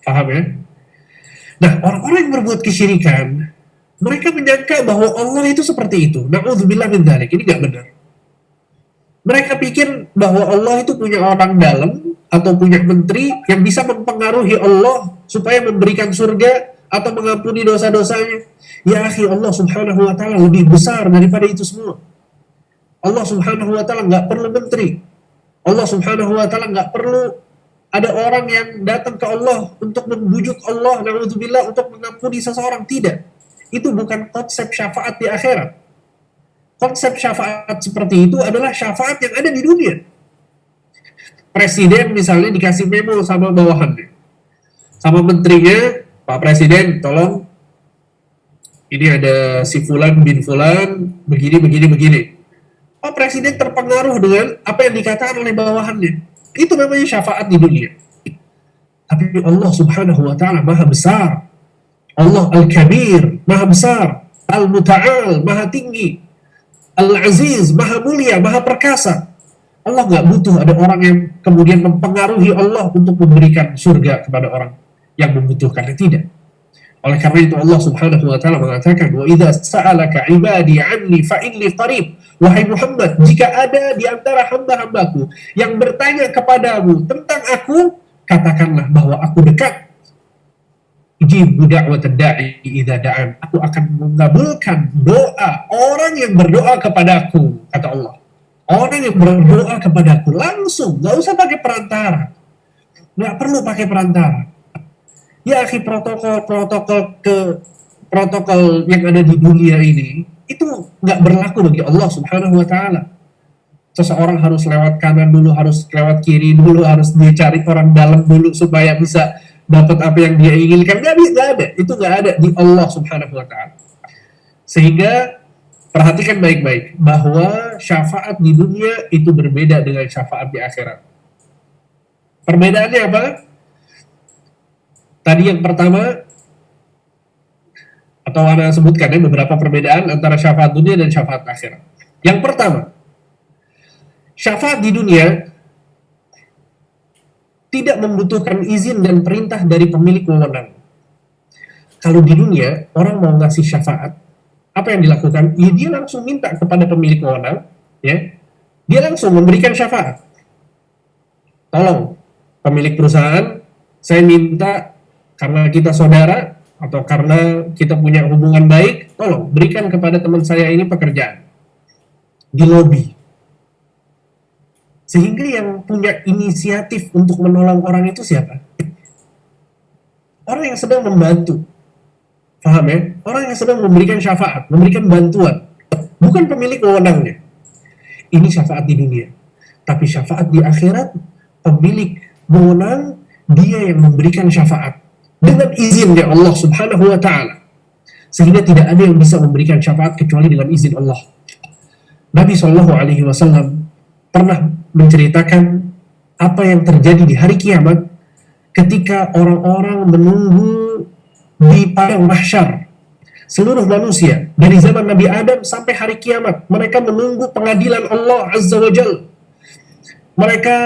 Paham ya? Nah, orang-orang yang berbuat kesyirikan, mereka menyangka bahwa Allah itu seperti itu. Na'udzubillah min dzalik. Ini nggak benar. Mereka pikir bahwa Allah itu punya orang dalam atau punya menteri yang bisa mempengaruhi Allah supaya memberikan surga atau mengampuni dosa-dosanya. Ya akhi, Allah subhanahu wa ta'ala lebih besar daripada itu semua. Allah subhanahu wa ta'ala nggak perlu menteri. Allah subhanahu wa ta'ala nggak perlu ada orang yang datang ke Allah untuk membujuk Allah, na'udzubillah, untuk mengampuni seseorang. Tidak. Itu bukan konsep syafaat di akhirat. Konsep syafaat seperti itu adalah syafaat yang ada di dunia. Presiden misalnya dikasih memo sama bawahannya, sama menterinya, Pak Presiden, tolong, ini ada si Fulan bin Fulan, begini. Pak Presiden terpengaruh dengan apa yang dikatakan oleh bawahannya. Itu namanya syafaat di dunia. Tapi Allah subhanahu wa ta'ala maha besar. Allah al-kabir, maha besar. Al-muta'al, maha tinggi. Al-aziz, maha mulia, maha perkasa. Allah nggak butuh ada orang yang kemudian mempengaruhi Allah untuk memberikan surga kepada orang yang membutuhkannya. Tidak. Oleh karena itu Allah subhanahu wa ta'ala mengatakan, wa idza sa'alaka ibadi anni fa inni qarib. Wahai Muhammad, jika ada di antara hamba-hambaku yang bertanya kepadamu tentang aku, katakanlah bahwa aku dekat. Ujibu da'watad da'i idza da'an. Aku akan mengabulkan doa orang yang berdoa kepadaku, kata Allah. Orang yang berdoa kepadaku langsung, nggak usah pakai perantara. Nggak perlu pakai perantara. Ya akhi, protokol yang ada di dunia ini itu nggak berlaku bagi Allah subhanahu wa ta'ala. Seseorang harus lewat kanan dulu, harus lewat kiri dulu, harus dia cari orang dalam dulu supaya bisa dapat apa yang dia inginkan. Nggak ada, itu nggak ada di Allah subhanahu wa ta'ala. Sehingga perhatikan baik-baik bahwa syafaat di dunia itu berbeda dengan syafaat di akhirat. Perbedaannya apa? Tadi yang pertama, atau Anda sebutkan ya, beberapa perbedaan antara syafaat dunia dan syafaat akhirat. Yang pertama, syafaat di dunia tidak membutuhkan izin dan perintah dari pemilik wewenang. Kalau di dunia, orang mau ngasih syafaat, apa yang dilakukan? Ya, dia langsung minta kepada pemilik wewenang, ya, dia langsung memberikan syafaat. Tolong, pemilik perusahaan, saya minta karena kita saudara, atau karena kita punya hubungan baik, tolong berikan kepada teman saya ini pekerjaan di lobi. Sehingga yang punya inisiatif untuk menolong orang itu siapa? Orang yang sedang membantu. Paham ya? Orang yang sedang memberikan syafaat, memberikan bantuan. Bukan pemilik wewenangnya. Ini syafaat di dunia. Tapi syafaat di akhirat, pemilik wewenang, dia yang memberikan syafaat. Dengan izinnya Allah subhanahu wa ta'ala. Sehingga tidak ada yang bisa memberikan syafaat kecuali dengan izin Allah. Nabi SAW pernah menceritakan apa yang terjadi di hari kiamat ketika orang-orang menunggu di padang mahsyar. Seluruh manusia dari zaman Nabi Adam sampai hari kiamat, mereka menunggu pengadilan Allah Azza wa Jalla. Mereka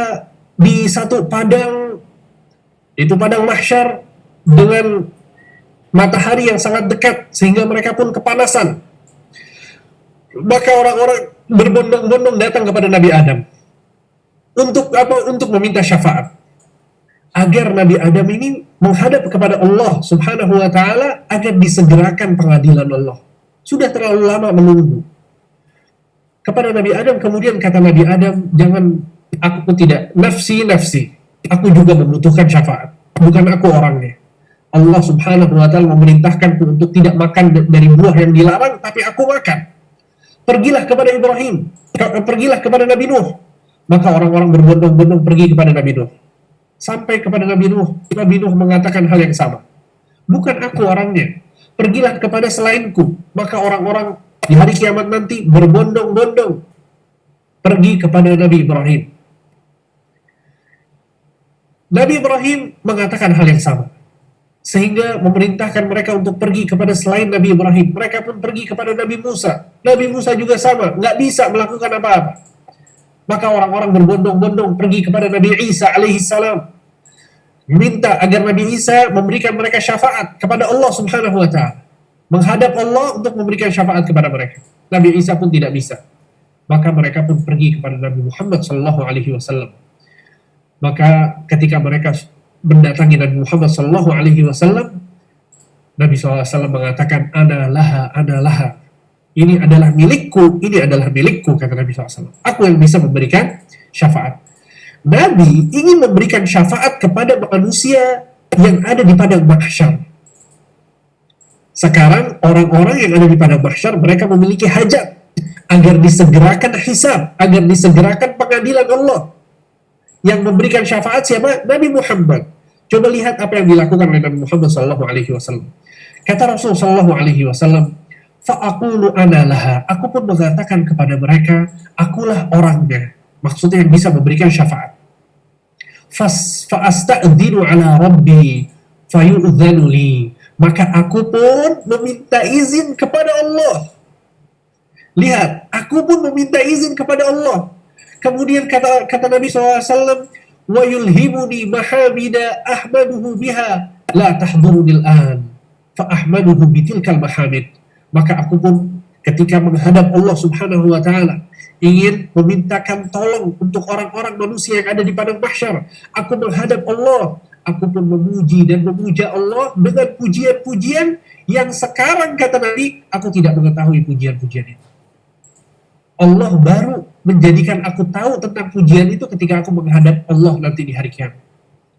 di satu padang, itu padang mahsyar, dengan matahari yang sangat dekat sehingga mereka pun kepanasan. Maka orang-orang berbondong-bondong datang kepada Nabi Adam. Untuk apa? Untuk meminta syafaat. Agar Nabi Adam ini menghadap kepada Allah subhanahu wa ta'ala agar disegerakan pengadilan Allah. Sudah terlalu lama menunggu. Kepada Nabi Adam, kemudian kata Nabi Adam, jangan, aku pun tidak, nafsi. Aku juga membutuhkan syafaat. Bukan aku orangnya. Allah subhanahu wa ta'ala memerintahkanku untuk tidak makan dari buah yang dilarang, tapi aku makan. Pergilah kepada Ibrahim, pergilah kepada Nabi Nuh. Maka orang-orang berbondong-bondong pergi kepada Nabi Nuh. Sampai kepada Nabi Nuh mengatakan hal yang sama. Bukan aku orangnya, pergilah kepada selainku. Maka orang-orang di hari kiamat nanti berbondong-bondong pergi kepada Nabi Ibrahim. Nabi Ibrahim mengatakan hal yang sama. Sehingga memerintahkan mereka untuk pergi kepada selain Nabi Ibrahim. Mereka pun pergi kepada Nabi Musa. Nabi Musa juga sama, nggak bisa melakukan apa-apa. Maka orang-orang berbondong-bondong pergi kepada Nabi Isa alaihissalam. Minta agar Nabi Isa memberikan mereka syafaat kepada Allah subhanahu wa ta'ala. Menghadap Allah untuk memberikan syafaat kepada mereka. Nabi Isa pun tidak bisa. Maka mereka pun pergi kepada Nabi Muhammad sallallahu alaihi wasallam. Maka ketika mereka mendatangi Nabi Muhammad sallallahu alaihi wasallam, Nabi SAW mengatakan, ana laha. Ini adalah milikku, kata Nabi SAW. Aku yang bisa memberikan syafaat. Nabi ingin memberikan syafaat kepada manusia yang ada di padang mahsyar. Sekarang orang-orang yang ada di padang mahsyar, mereka memiliki hajat agar disegerakan hisab, agar disegerakan pengadilan Allah. Yang memberikan syafaat siapa? Nabi Muhammad. Coba lihat apa yang dilakukan oleh Nabi Muhammad SAW. Kata Rasul SAW, fa'aqulu ana laha. Aku pun mengatakan kepada mereka, akulah orangnya. Maksudnya yang bisa memberikan syafaat. Fa'asta'dzinu ala rabbi fayu'dzanu li. Maka aku pun meminta izin kepada Allah. Lihat, aku pun meminta izin kepada Allah. Kemudian kata Nabi SAW, wa yulhimuni mahamida ahmaduhu biha la tahdurunil an fa ahmaduhu bitilkal mahamid. Maka aku pun ketika menghadap Allah subhanahu wa ta'ala ingin memintakan tolong untuk orang-orang manusia yang ada di padang mahsyar, aku menghadap Allah, aku pun memuji dan memuja Allah dengan pujian-pujian yang sekarang kata Nabi, aku tidak mengetahui pujian-pujian itu. Allah baru menjadikan aku tahu tentang pujian itu ketika aku menghadap Allah nanti di hari kiamat.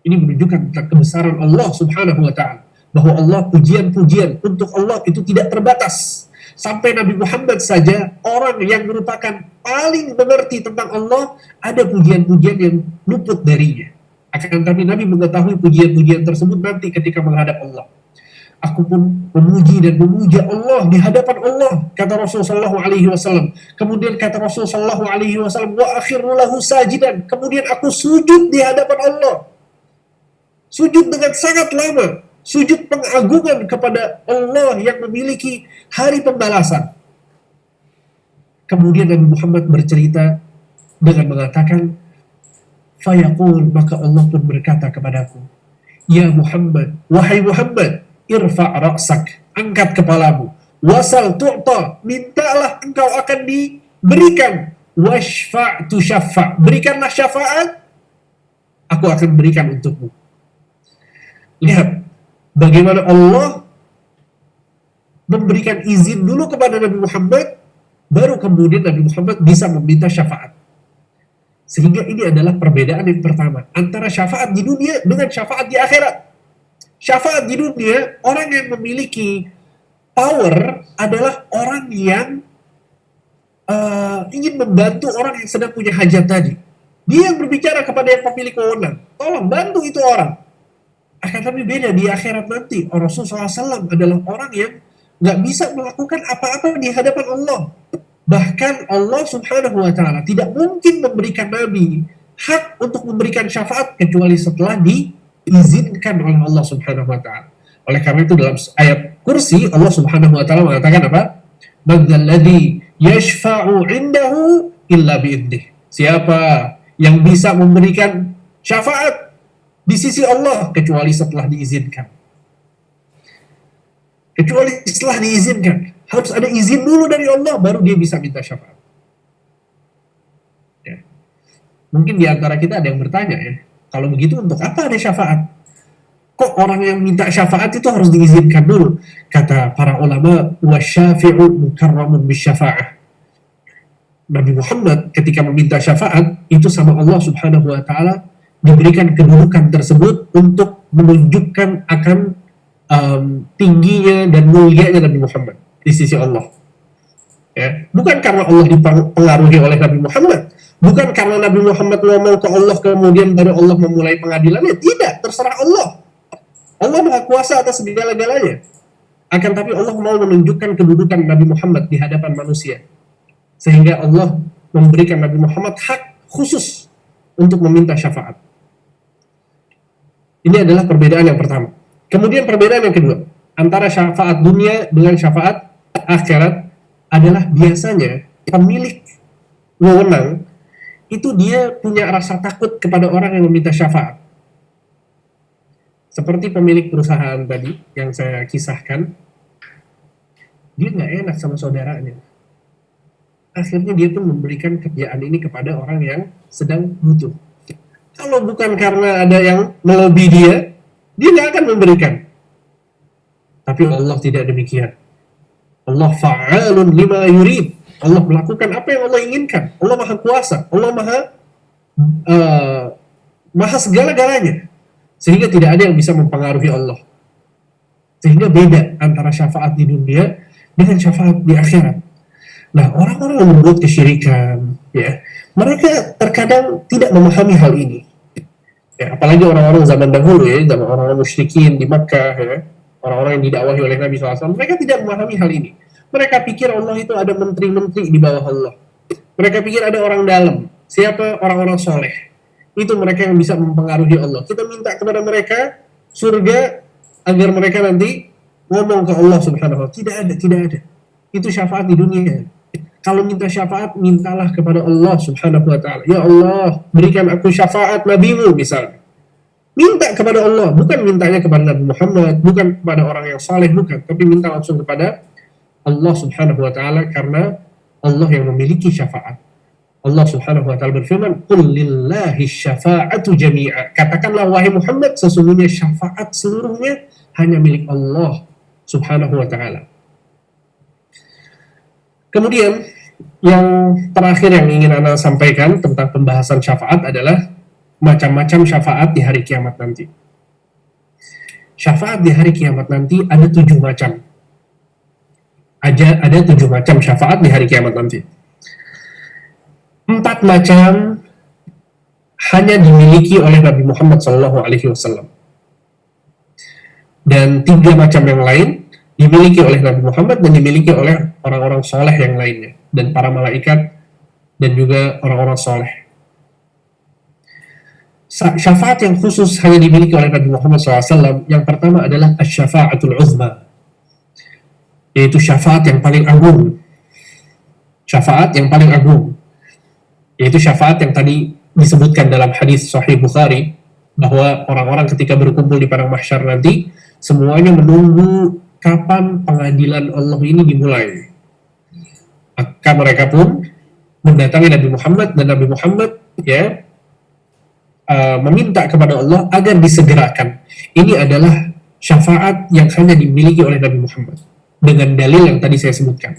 Ini menunjukkan tentang kebesaran Allah subhanahu wa ta'ala. Bahwa Allah, pujian-pujian untuk Allah itu tidak terbatas. Sampai Nabi Muhammad saja, orang yang merupakan paling mengerti tentang Allah, ada pujian-pujian yang luput darinya. Akan tetapi Nabi mengetahui pujian-pujian tersebut nanti ketika menghadap Allah. Aku pun memuji dan memuja Allah di hadapan Allah, kata Rasulullah SAW. Kemudian kata Rasulullah SAW, wa akhiru lahu sajidan. Kemudian aku sujud di hadapan Allah. Sujud dengan sangat lama. Sujud pengagungan kepada Allah yang memiliki hari pembalasan. Kemudian Nabi Muhammad bercerita dengan mengatakan, fayaqul, maka Allah pun berkata kepadaku, ya Muhammad, wahai Muhammad, irfa' ra'sak, angkat kepalamu, wasal tu'ta, mintalah engkau akan diberikan, washfa' tu syaffa', berikanlah syafaat, aku akan berikan untukmu. Lihat bagaimana Allah memberikan izin dulu kepada Nabi Muhammad, baru kemudian Nabi Muhammad bisa meminta syafaat. Sehingga ini adalah perbedaan yang pertama antara syafaat di dunia dengan syafaat di akhirat. Syafaat di dunia, orang yang memiliki power adalah orang yang ingin membantu orang yang sedang punya hajat tadi. Dia yang berbicara kepada yang pemilik wewenang, tolong bantu itu orang. Akan tapi beda di akhirat nanti, Rasulullah SAW adalah orang yang nggak bisa melakukan apa-apa di hadapan Allah. Bahkan Allah Subhanahu wa Ta'ala tidak mungkin memberikan Nabi hak untuk memberikan syafaat kecuali setelah diizinkan oleh Allah Subhanahu wa Ta'ala. Oleh karena itu dalam ayat kursi Allah Subhanahu wa Ta'ala mengatakan apa? Man dzalladzi yashfa'u 'indahu illa bi'idnih. Siapa yang bisa memberikan syafaat di sisi Allah kecuali setelah diizinkan. Kecuali setelah diizinkan. Harus ada izin dulu dari Allah, baru dia bisa minta syafaat. Ya. Mungkin di antara kita ada yang bertanya ya, kalau begitu untuk apa ada syafaat? Kok orang yang minta syafaat itu harus diizinkan dulu? Kata para ulama, wasyafi'u mukarramun bisyafa'ah. Nabi Muhammad ketika meminta syafaat, itu sama Allah Subhanahu wa Ta'ala diberikan kedudukan tersebut untuk menunjukkan akan tingginya dan mulianya Nabi Muhammad di sisi Allah. Ya. Bukan karena Allah dipengaruhi oleh Nabi Muhammad, bukan karena Nabi Muhammad ngomong ke Allah kemudian baru Allah memulai pengadilannya. Tidak, terserah Allah. Allah Maha Kuasa atas segala-galanya. Akan tapi Allah mau menunjukkan kedudukan Nabi Muhammad di hadapan manusia, sehingga Allah memberikan Nabi Muhammad hak khusus untuk meminta syafaat. Ini adalah perbedaan yang pertama. Kemudian perbedaan yang kedua antara syafaat dunia dengan syafaat akhirat adalah biasanya pemilik wewenang itu dia punya rasa takut kepada orang yang meminta syafaat. Seperti pemilik perusahaan tadi yang saya kisahkan, dia nggak enak sama saudaranya. Akhirnya dia pun memberikan kerjaan ini kepada orang yang sedang butuh. Kalau bukan karena ada yang melobi dia nggak akan memberikan. Tapi Allah tidak demikian. Allah fa'alun lima yurid. Allah melakukan apa yang Allah inginkan. Allah Maha Kuasa. Allah Maha segala-galanya. Sehingga tidak ada yang bisa mempengaruhi Allah. Sehingga beda antara syafaat di dunia dengan syafaat di akhirat. Nah, orang-orang yang membuat kesyirikan, ya, mereka terkadang tidak memahami hal ini. Ya, apalagi orang-orang zaman dahulu ya, zaman orang-orang musyrikin di Makkah, ya, orang-orang yang didakwahi oleh Nabi SAW, mereka tidak memahami hal ini. Mereka pikir Allah itu ada menteri-menteri di bawah Allah. Mereka pikir ada orang dalam. Siapa? Orang-orang soleh. Itu mereka yang bisa mempengaruhi Allah. Kita minta kepada mereka surga agar mereka nanti ngomong ke Allah Subhanahu wa Ta'ala. Tidak ada. Itu syafaat di dunia. Kalau minta syafaat, mintalah kepada Allah Subhanahu wa Ta'ala. Ya Allah, berikan aku syafaat Nabi-Mu misalnya. Minta kepada Allah, bukan mintanya kepada Nabi Muhammad, bukan kepada orang yang saleh, bukan, tapi minta langsung kepada Allah Subhanahu wa Ta'ala, karena Allah yang memiliki syafaat. Allah Subhanahu wa Ta'ala berfirman, "Qul lillahi syafa'atu jami'a." Katakanlah wahai Muhammad, sesungguhnya syafaat seluruhnya hanya milik Allah Subhanahu wa Ta'ala. Kemudian yang terakhir yang ingin Anda sampaikan tentang pembahasan syafaat adalah macam-macam syafaat di hari kiamat nanti. Syafaat di hari kiamat nanti ada 7 macam. Ada 7 macam syafaat di hari kiamat nanti. 4 macam hanya dimiliki oleh Nabi Muhammad SAW. Dan 3 macam yang lain dimiliki oleh Nabi Muhammad dan dimiliki oleh orang-orang soleh yang lainnya, dan para malaikat dan juga orang-orang soleh. Syafaat yang khusus hanya dimiliki oleh Nabi Muhammad SAW, yang pertama adalah asy-syafa'atul uzma, yaitu syafaat yang paling agung. Syafaat yang paling agung, yaitu syafaat yang tadi disebutkan dalam hadis Sahih Bukhari, bahwa orang-orang ketika berkumpul di padang mahsyar nanti, semuanya menunggu kapan pengadilan Allah ini dimulai. Maka mereka pun mendatangi Nabi Muhammad, dan Nabi Muhammad meminta kepada Allah agar disegerakan. Ini adalah syafaat yang hanya dimiliki oleh Nabi Muhammad dengan dalil yang tadi saya sebutkan.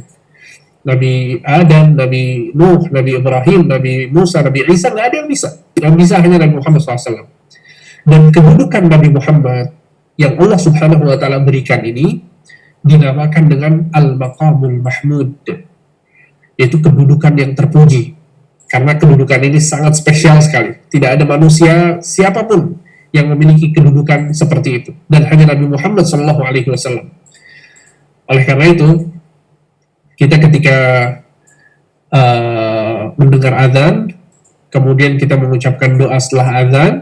Nabi Adam, Nabi Nuh, Nabi Ibrahim, Nabi Musa, Nabi Isa, nggak ada yang bisa. Yang bisa hanya Nabi Muhammad SAW. Dan kedudukan Nabi Muhammad yang Allah Subhanahu wa Ta'ala berikan ini dinamakan dengan Al-Maqamul Mahmud, yaitu kedudukan yang terpuji. Karena kedudukan ini sangat spesial sekali. Tidak ada manusia siapapun yang memiliki kedudukan seperti itu, dan hanya Nabi Muhammad SAW. Oleh karena itu, kita ketika mendengar azan, kemudian kita mengucapkan doa setelah azan,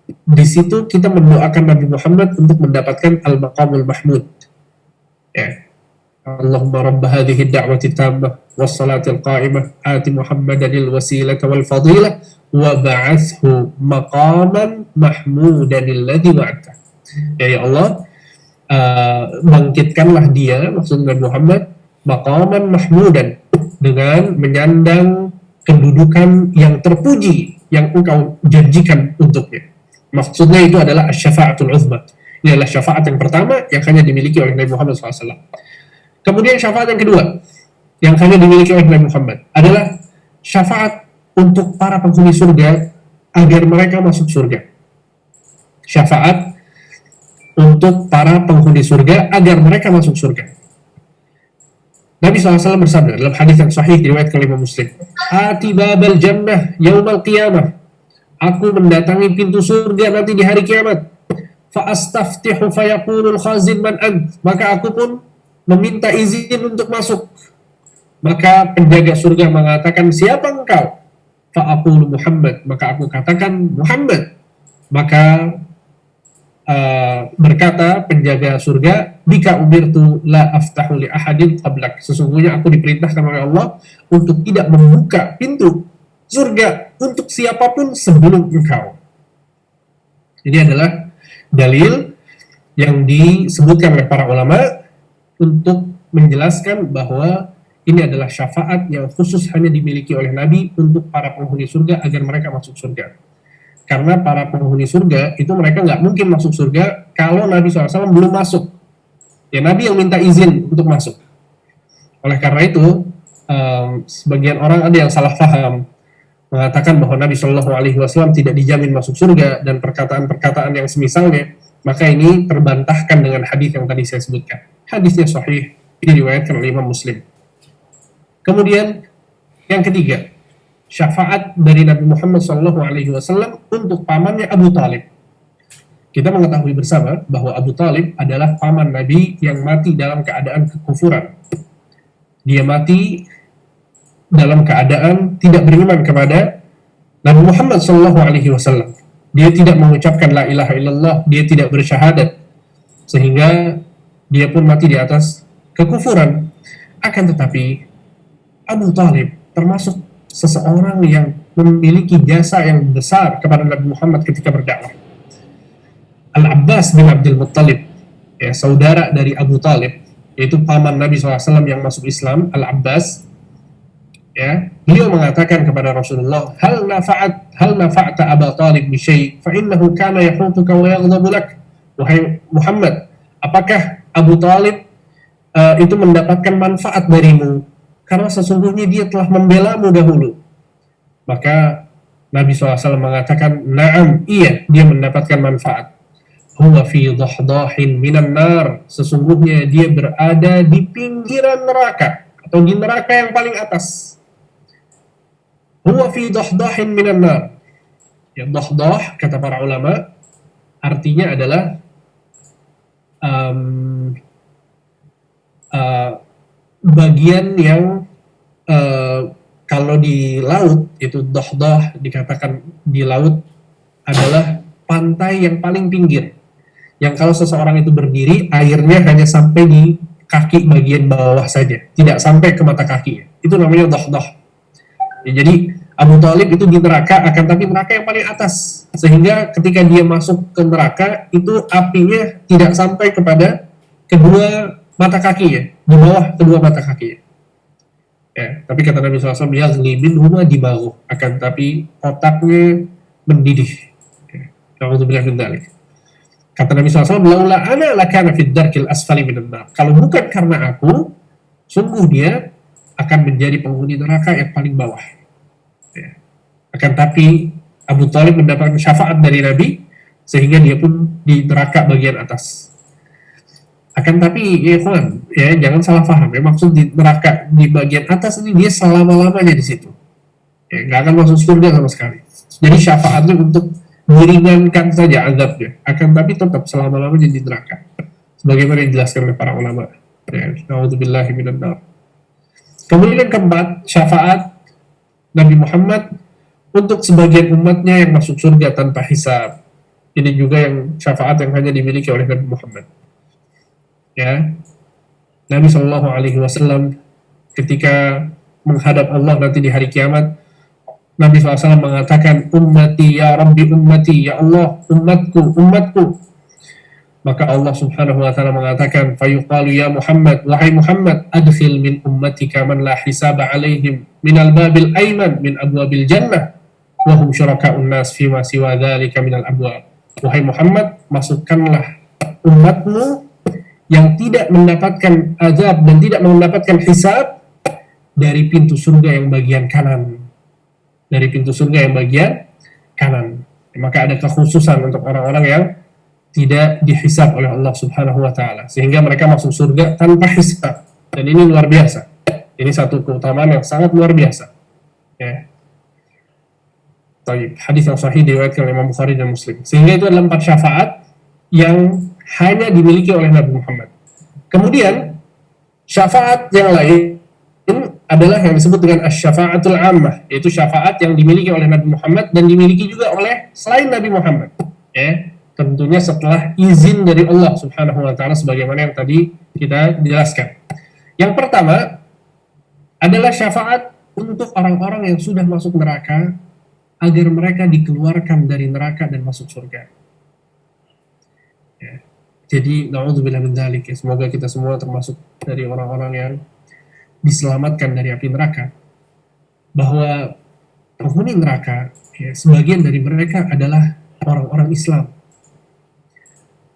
di situ kita mendoakan Nabi Muhammad untuk mendapatkan al-maqamul mahmud. Ya. Allahumma rabb hadhihi ad-da'wati tammah was-salatil qa'imah ati Muhammadanil wasilata wal fadilah wa ba'athhu maqaman mahmudan alladhi wa'adta. Ya Allah, bangkitkanlah dia, maksud Nabi Muhammad, maqaman mahmudan, dengan menyandang kedudukan yang terpuji yang engkau janjikan untuknya. Maksudnya itu adalah asy-syafa'atul 'uzma. Ini adalah syafaat yang pertama yang hanya dimiliki oleh Nabi Muhammad SAW. Kemudian syafaat yang kedua yang hanya dimiliki oleh Nabi Muhammad adalah syafaat untuk para penghuni surga agar mereka masuk surga. Syafaat untuk para penghuni surga agar mereka masuk surga. Nabi SAW bersabda dalam hadis yang sahih diriwayatkan oleh Muslim, "Ati babal jannah yaumal qiyamah." Aku mendatangi pintu surga nanti di hari kiamat. Fa astaftihu fa yaqulul khazin man ant. Maka aku pun meminta izin untuk masuk. Maka penjaga surga mengatakan, "Siapa engkau?" Fa aqulu Muhammad. Maka aku katakan Muhammad. Maka berkata penjaga surga, "Bika umirtu la aftahu li ahadin qablak." Sesungguhnya aku diperintahkan oleh Allah untuk tidak membuka pintu surga untuk siapapun sebelum engkau. Ini adalah dalil yang disebutkan oleh para ulama untuk menjelaskan bahwa ini adalah syafaat yang khusus hanya dimiliki oleh Nabi untuk para penghuni surga agar mereka masuk surga. Karena para penghuni surga itu mereka nggak mungkin masuk surga kalau Nabi SAW belum masuk. Ya, Nabi yang minta izin untuk masuk. Oleh karena itu, sebagian orang ada yang salah paham, mengatakan bahwa Nabi Shallallahu Alaihi Wasallam tidak dijamin masuk surga dan perkataan-perkataan yang semisalnya, maka ini terbantahkan dengan hadis yang tadi saya sebutkan. Hadisnya sahih, ini diriwayatkan oleh Imam Muslim. Kemudian yang ketiga, syafaat dari Nabi Muhammad Shallallahu Alaihi Wasallam untuk pamannya Abu Talib. Kita mengetahui bersama bahwa Abu Talib adalah paman Nabi yang mati dalam keadaan kekufuran. Dia mati dalam keadaan tidak beriman kepada Nabi Muhammad SAW. Dia tidak mengucapkan la ilaha illallah, dia tidak bersyahadat, sehingga dia pun mati di atas kekufuran. Akan tetapi Abu Talib termasuk seseorang yang memiliki jasa yang besar kepada Nabi Muhammad ketika berdakwah. Al-Abbas bin Abdul Muttalib, ya, saudara dari Abu Talib, yaitu paman Nabi SAW yang masuk Islam, Al-Abbas, ya, beliau mengatakan kepada Rasulullah, hal nafa'ta Abu Talib bi syai' fa innahu kana yahutuka wa yaghdhabu lak. Wahai Muhammad, apakah Abu Talib itu mendapatkan manfaat darimu? Karena sesungguhnya dia telah membelamu dahulu. Maka Nabi SAW mengatakan, na'am, iya, dia mendapatkan manfaat. Huwa fi dhahdahin minan nar. Sesungguhnya dia berada di pinggiran neraka, atau di neraka yang paling atas. Huwa fi dhahdahin minan nar. Ya, dhahdah, kata para ulama, artinya adalah bagian yang kalau di laut itu dhahdah, dikatakan di laut adalah pantai yang paling pinggir, yang kalau seseorang itu berdiri, airnya hanya sampai di kaki bagian bawah saja, tidak sampai ke mata kakinya. Itu namanya dhahdah. Ya, jadi Abu Talib itu di neraka, akan tapi neraka yang paling atas, sehingga ketika dia masuk ke neraka itu apinya tidak sampai kepada kedua mata kakinya, di bawah kedua mata kakinya. Ya, tapi kata Nabi SAW, yaghli minhuma dibaruh, akan tapi otaknya mendidih. Na'udzubillah min dzalik. Kata Nabi SAW, laula ana lakana fid darkil asfali minan nar. Kalau bukan karena aku, sungguh dia akan menjadi penghuni neraka yang paling bawah. Ya. Akan tapi Abu Thalib mendapatkan syafaat dari Nabi sehingga dia pun di neraka bagian atas. Akan tapi ya kawan, ya jangan salah paham. Ya, maksud di neraka di bagian atas ini dia selama-lamanya di situ. Ya, nggak akan masuk surga sama sekali. Jadi syafaatnya untuk meringankan saja azabnya. Akan tapi tetap selama-lamanya di neraka. Sebagaimana yang dijelaskan oleh para ulama. Ya, na'udzubillahi minan nar. Kemudian yang keempat, syafaat Nabi Muhammad untuk sebagian umatnya yang masuk surga tanpa hisab. Ini juga yang syafaat yang hanya dimiliki oleh Nabi Muhammad. Ya, Nabi Shallallahu Alaihi Wasallam ketika menghadap Allah nanti di hari kiamat, Nabi SAW mengatakan, ummati ya Rabbi ummati, ya Allah umatku umatku. Maka Allah Subhanahu Wa Taala mengatakan, fayuqalu ya Muhammad, wahai Muhammad, adkhil min ummatika man la hisaba alaihim min al-babil ayman min abwabil jannah wa hum syuraka'un nas fima siwa dzalika min al-abwab. Wahai Muhammad, masukkanlah umatmu yang tidak mendapatkan azab dan tidak mendapatkan hisab dari pintu surga yang bagian kanan. Dari pintu surga yang bagian kanan. Maka ada kekhususan untuk orang-orang yang tidak dihisab oleh Allah Subhanahu Wa Taala, sehingga mereka masuk surga tanpa hisab. Dan ini luar biasa. Ini satu keutamaan yang sangat luar biasa. Ya. Hadis yang sahih diriwayatkan oleh Imam Bukhari dan Muslim. Sehingga itu adalah 4 syafaat yang hanya dimiliki oleh Nabi Muhammad. Kemudian syafaat yang lain adalah yang disebut dengan asy-syafa'atul 'ammah, yaitu syafaat yang dimiliki oleh Nabi Muhammad dan dimiliki juga oleh selain Nabi Muhammad. Ya, tentunya setelah izin dari Allah Subhanahu Wa Taala sebagaimana yang tadi kita jelaskan. Yang pertama adalah syafaat untuk orang-orang yang sudah masuk neraka agar mereka dikeluarkan dari neraka dan masuk surga. Ya. Jadi na'udzubillah min dzalik, ya. Semoga kita semua termasuk dari orang-orang yang diselamatkan dari api neraka. Bahwa penghuni neraka, ya, sebagian dari mereka adalah orang-orang Islam.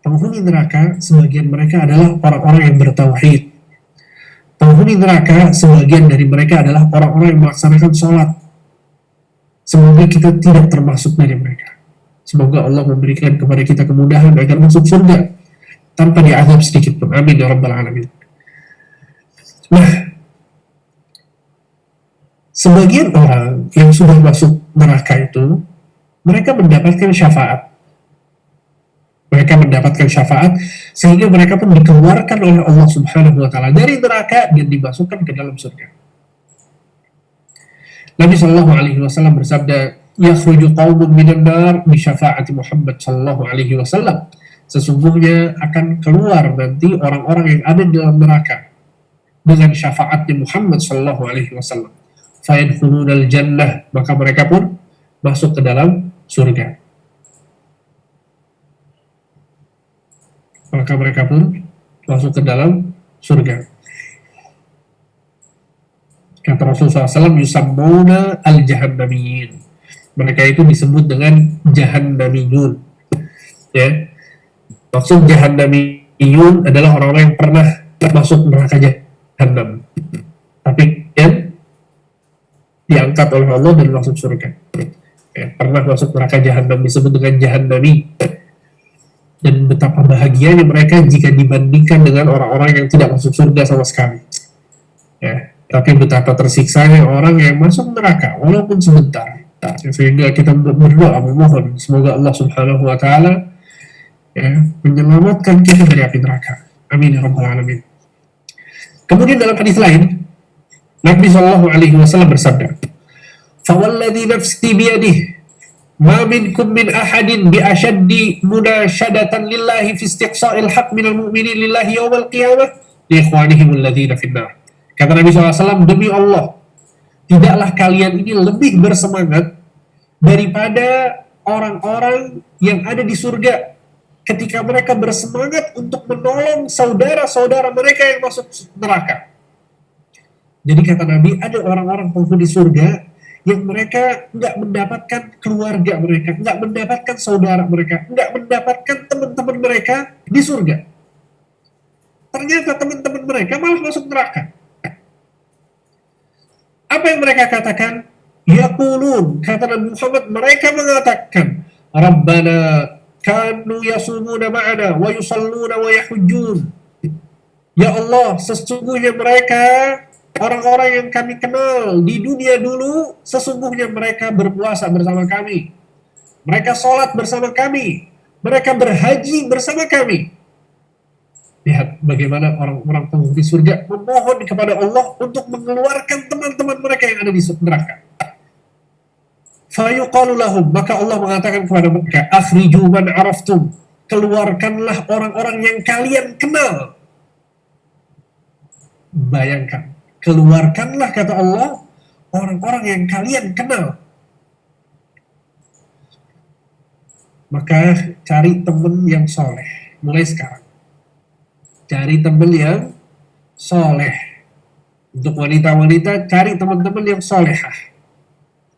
Penghuni neraka sebagian mereka adalah orang-orang yang bertauhid. Penghuni neraka sebagian dari mereka adalah orang-orang yang melaksanakan sholat. Semoga kita tidak termasuk dari mereka. Semoga Allah memberikan kepada kita kemudahan agar masuk surga tanpa diazab sedikit pun. Amin ya rabbal alamin. Nah, sebagian orang yang sudah masuk neraka itu, mereka mendapatkan syafaat. Mereka mendapatkan syafaat sehingga mereka pun dikeluarkan oleh Allah Subhanahu Wa Taala dari neraka dan dimasukkan ke dalam surga. Nabi Shallallahu Alaihi Wasallam bersabda, "Yakhruju qaumun minan nar bi syafaati Muhammad Shallallahu Alaihi Wasallam." Sesungguhnya akan keluar nanti orang-orang yang ada di dalam neraka dengan syafaatnya Muhammad Shallallahu Alaihi Wasallam. Fayadkhulunal jannah, maka mereka pun masuk ke dalam surga. Maka mereka pun masuk ke dalam surga. Kata Rasulullah SAW, yusammuna al-jahannamiyin. Mereka itu disebut dengan jahannamiyun. Ya. Maksud jahannamiyun adalah orang-orang yang pernah masuk neraka jahannam. Tapi yang diangkat oleh Allah dan masuk surga. Ya, pernah masuk neraka jahannam disebut dengan jahannami. Dan betapa bahagianya mereka jika dibandingkan dengan orang-orang yang tidak masuk surga sama sekali. Ya, tapi betapa tersiksanya orang yang masuk neraka walaupun sebentar. Sehingga kita berdoa memohon semoga Allah Subhanahu Wa Taala, ya, menyelamatkan kita dari api neraka. Amin ya rabbal alamin. Kemudian dalam hadis lain, Nabi Shallallahu Alaihi Wasallam bersabda, "Fawalladhi nafsi biyadihi, ma minkum min ahadin bi ashaddi munashadatan lillahi fi istiqsa'il haq minal mu'minin lillahi yawmal qiyamah li ikhwanihim alladhina finnar." Kata Nabi SAW, demi Allah, tidaklah kalian ini lebih bersemangat daripada orang-orang yang ada di surga ketika mereka bersemangat untuk menolong saudara-saudara mereka yang masuk neraka. Jadi kata Nabi, ada orang-orang penghuni surga yang mereka nggak mendapatkan keluarga mereka, nggak mendapatkan saudara mereka, nggak mendapatkan teman-teman mereka di surga. Ternyata teman-teman mereka malah masuk neraka. Apa yang mereka katakan? Yaqulun, kata Nabi Muhammad, mereka mengatakan, Rabbana kanu yasumuna ma'ana wa yusalluna wa yahujjun. Ya Allah, sesungguhnya mereka orang-orang yang kami kenal di dunia dulu, sesungguhnya mereka berpuasa bersama kami, mereka sholat bersama kami, mereka berhaji bersama kami. Lihat bagaimana orang-orang penghuni surga memohon kepada Allah untuk mengeluarkan teman-teman mereka yang ada di neraka. Fayuqalu lahum, maka Allah mengatakan kepada mereka, akhriju man araftum, keluarkanlah orang-orang yang kalian kenal. Bayangkan, keluarkanlah, kata Allah, orang-orang yang kalian kenal. Maka cari teman yang soleh mulai sekarang. Cari teman yang soleh. Untuk wanita-wanita, cari teman-teman yang solehah.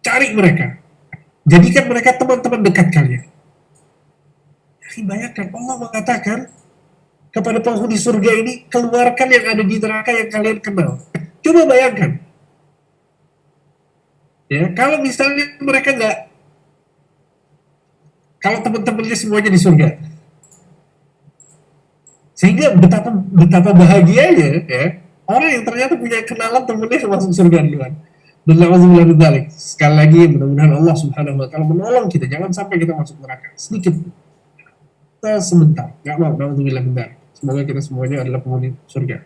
Cari mereka. Jadikan mereka teman-teman dekat kalian. Bayangkan, Allah mengatakan kepada penghuni surga ini, keluarkan yang ada di neraka yang kalian kenal. Coba bayangkan. Ya, kalau misalnya mereka kalau teman-temannya semuanya di surga. Sehingga betapa bahagianya ya, orang yang ternyata punya kenalan temennya masuk surga duluan. Dan na'udzubillah min dzalik. Sekali lagi, mudah-mudahan Allah Subhanahu wa taala menolong kita, jangan sampai kita masuk neraka. Sedikit. Kita sebentar. Enggak mau, na'udzubillah min dzalik. Semoga kita semuanya adalah penghuni surga.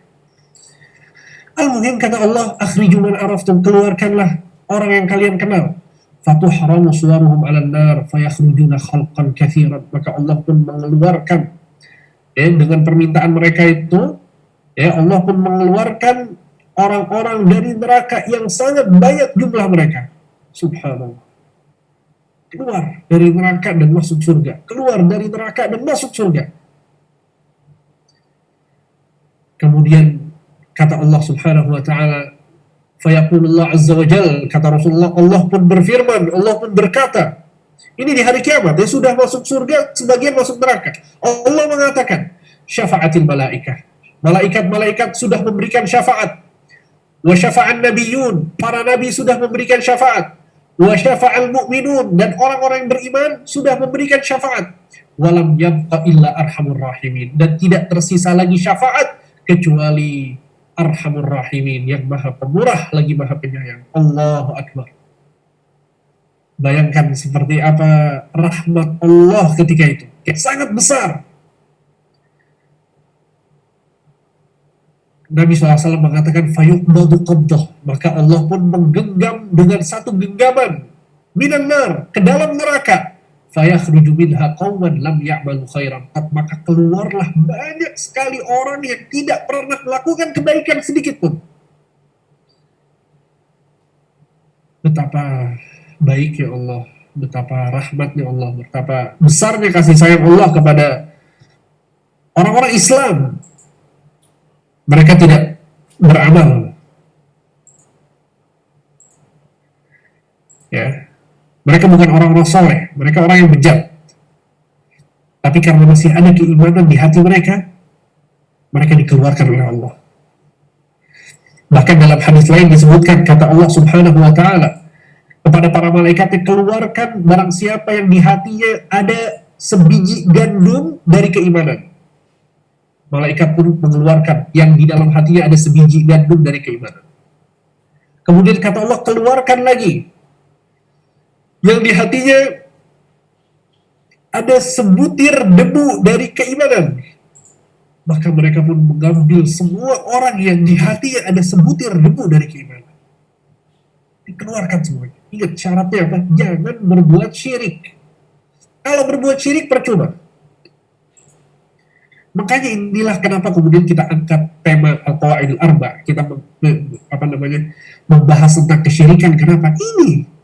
Al-muhim, kata Allah, akhriju man araftum, keluarkanlah orang yang kalian kenal. Fatuhramu suwaruhum 'alan nar fayakhrujuna khalqan katsiran. Maka Allah pun mengeluarkan dengan permintaan mereka itu, Allah pun mengeluarkan orang-orang dari neraka yang sangat banyak jumlah mereka. Subhanallah. Keluar dari neraka dan masuk surga. Keluar dari neraka dan masuk surga. Kemudian kata Allah Subhanahu wa taala, fayaqulullah azza wa jalla, kata Rasulullah, Allah pun berfirman, Allah pun berkata, ini di hari kiamat, sudah masuk surga, sebagian masuk neraka. Allah mengatakan, syafa'atil malaikah. Malaikat-malaikat sudah memberikan syafaat. Wa syafa'an nabiyyun, para nabi sudah memberikan syafaat. Wa syafa'al mu'minun, dan orang-orang yang beriman sudah memberikan syafaat. Walam yabqa illa arhamur rahimin, dan tidak tersisa lagi syafaat kecuali arhamur rahimin, yang maha pemurah lagi maha penyayang. Allahu Akbar. Bayangkan seperti apa rahmat Allah ketika itu. Sangat besar. Nabi SAW mengatakan fayuqbadu qabdah, maka Allah pun menggenggam dengan satu genggaman minan nar, ke dalam neraka. Fayakhruju minha qauman lam ya'malu khairan, maka keluarlah banyak sekali orang yang tidak pernah melakukan kebaikan sedikit pun. Betapa baik ya Allah, betapa rahmatnya Allah, betapa besarnya kasih sayang Allah kepada orang-orang Islam. Mereka tidak beramal, ya. Mereka bukan orang-orang soleh, mereka orang yang bejat. Tapi karena masih ada keimanan di hati mereka, mereka dikeluarkan oleh Allah. Bahkan dalam hadis lain disebutkan, kata Allah Subhanahu wa taala kepada para malaikatnya, keluarkan barang siapa yang di hatinya ada sebiji gandum dari keimanan. Malaikat pun mengeluarkan yang di dalam hatinya ada sebiji gandum dari keimanan. Kemudian kata Allah, keluarkan lagi yang di hatinya ada sebutir debu dari keimanan. Maka mereka pun mengambil semua orang yang di hatinya ada sebutir debu dari keimanan. Dikeluarkan semuanya. Ingat syaratnya apa? Jangan berbuat syirik. Kalau berbuat syirik percuma. Makanya inilah kenapa kemudian kita angkat tema Al-Qawaidul Arba. Kita membahas tentang kesyirikan. Kenapa? Ini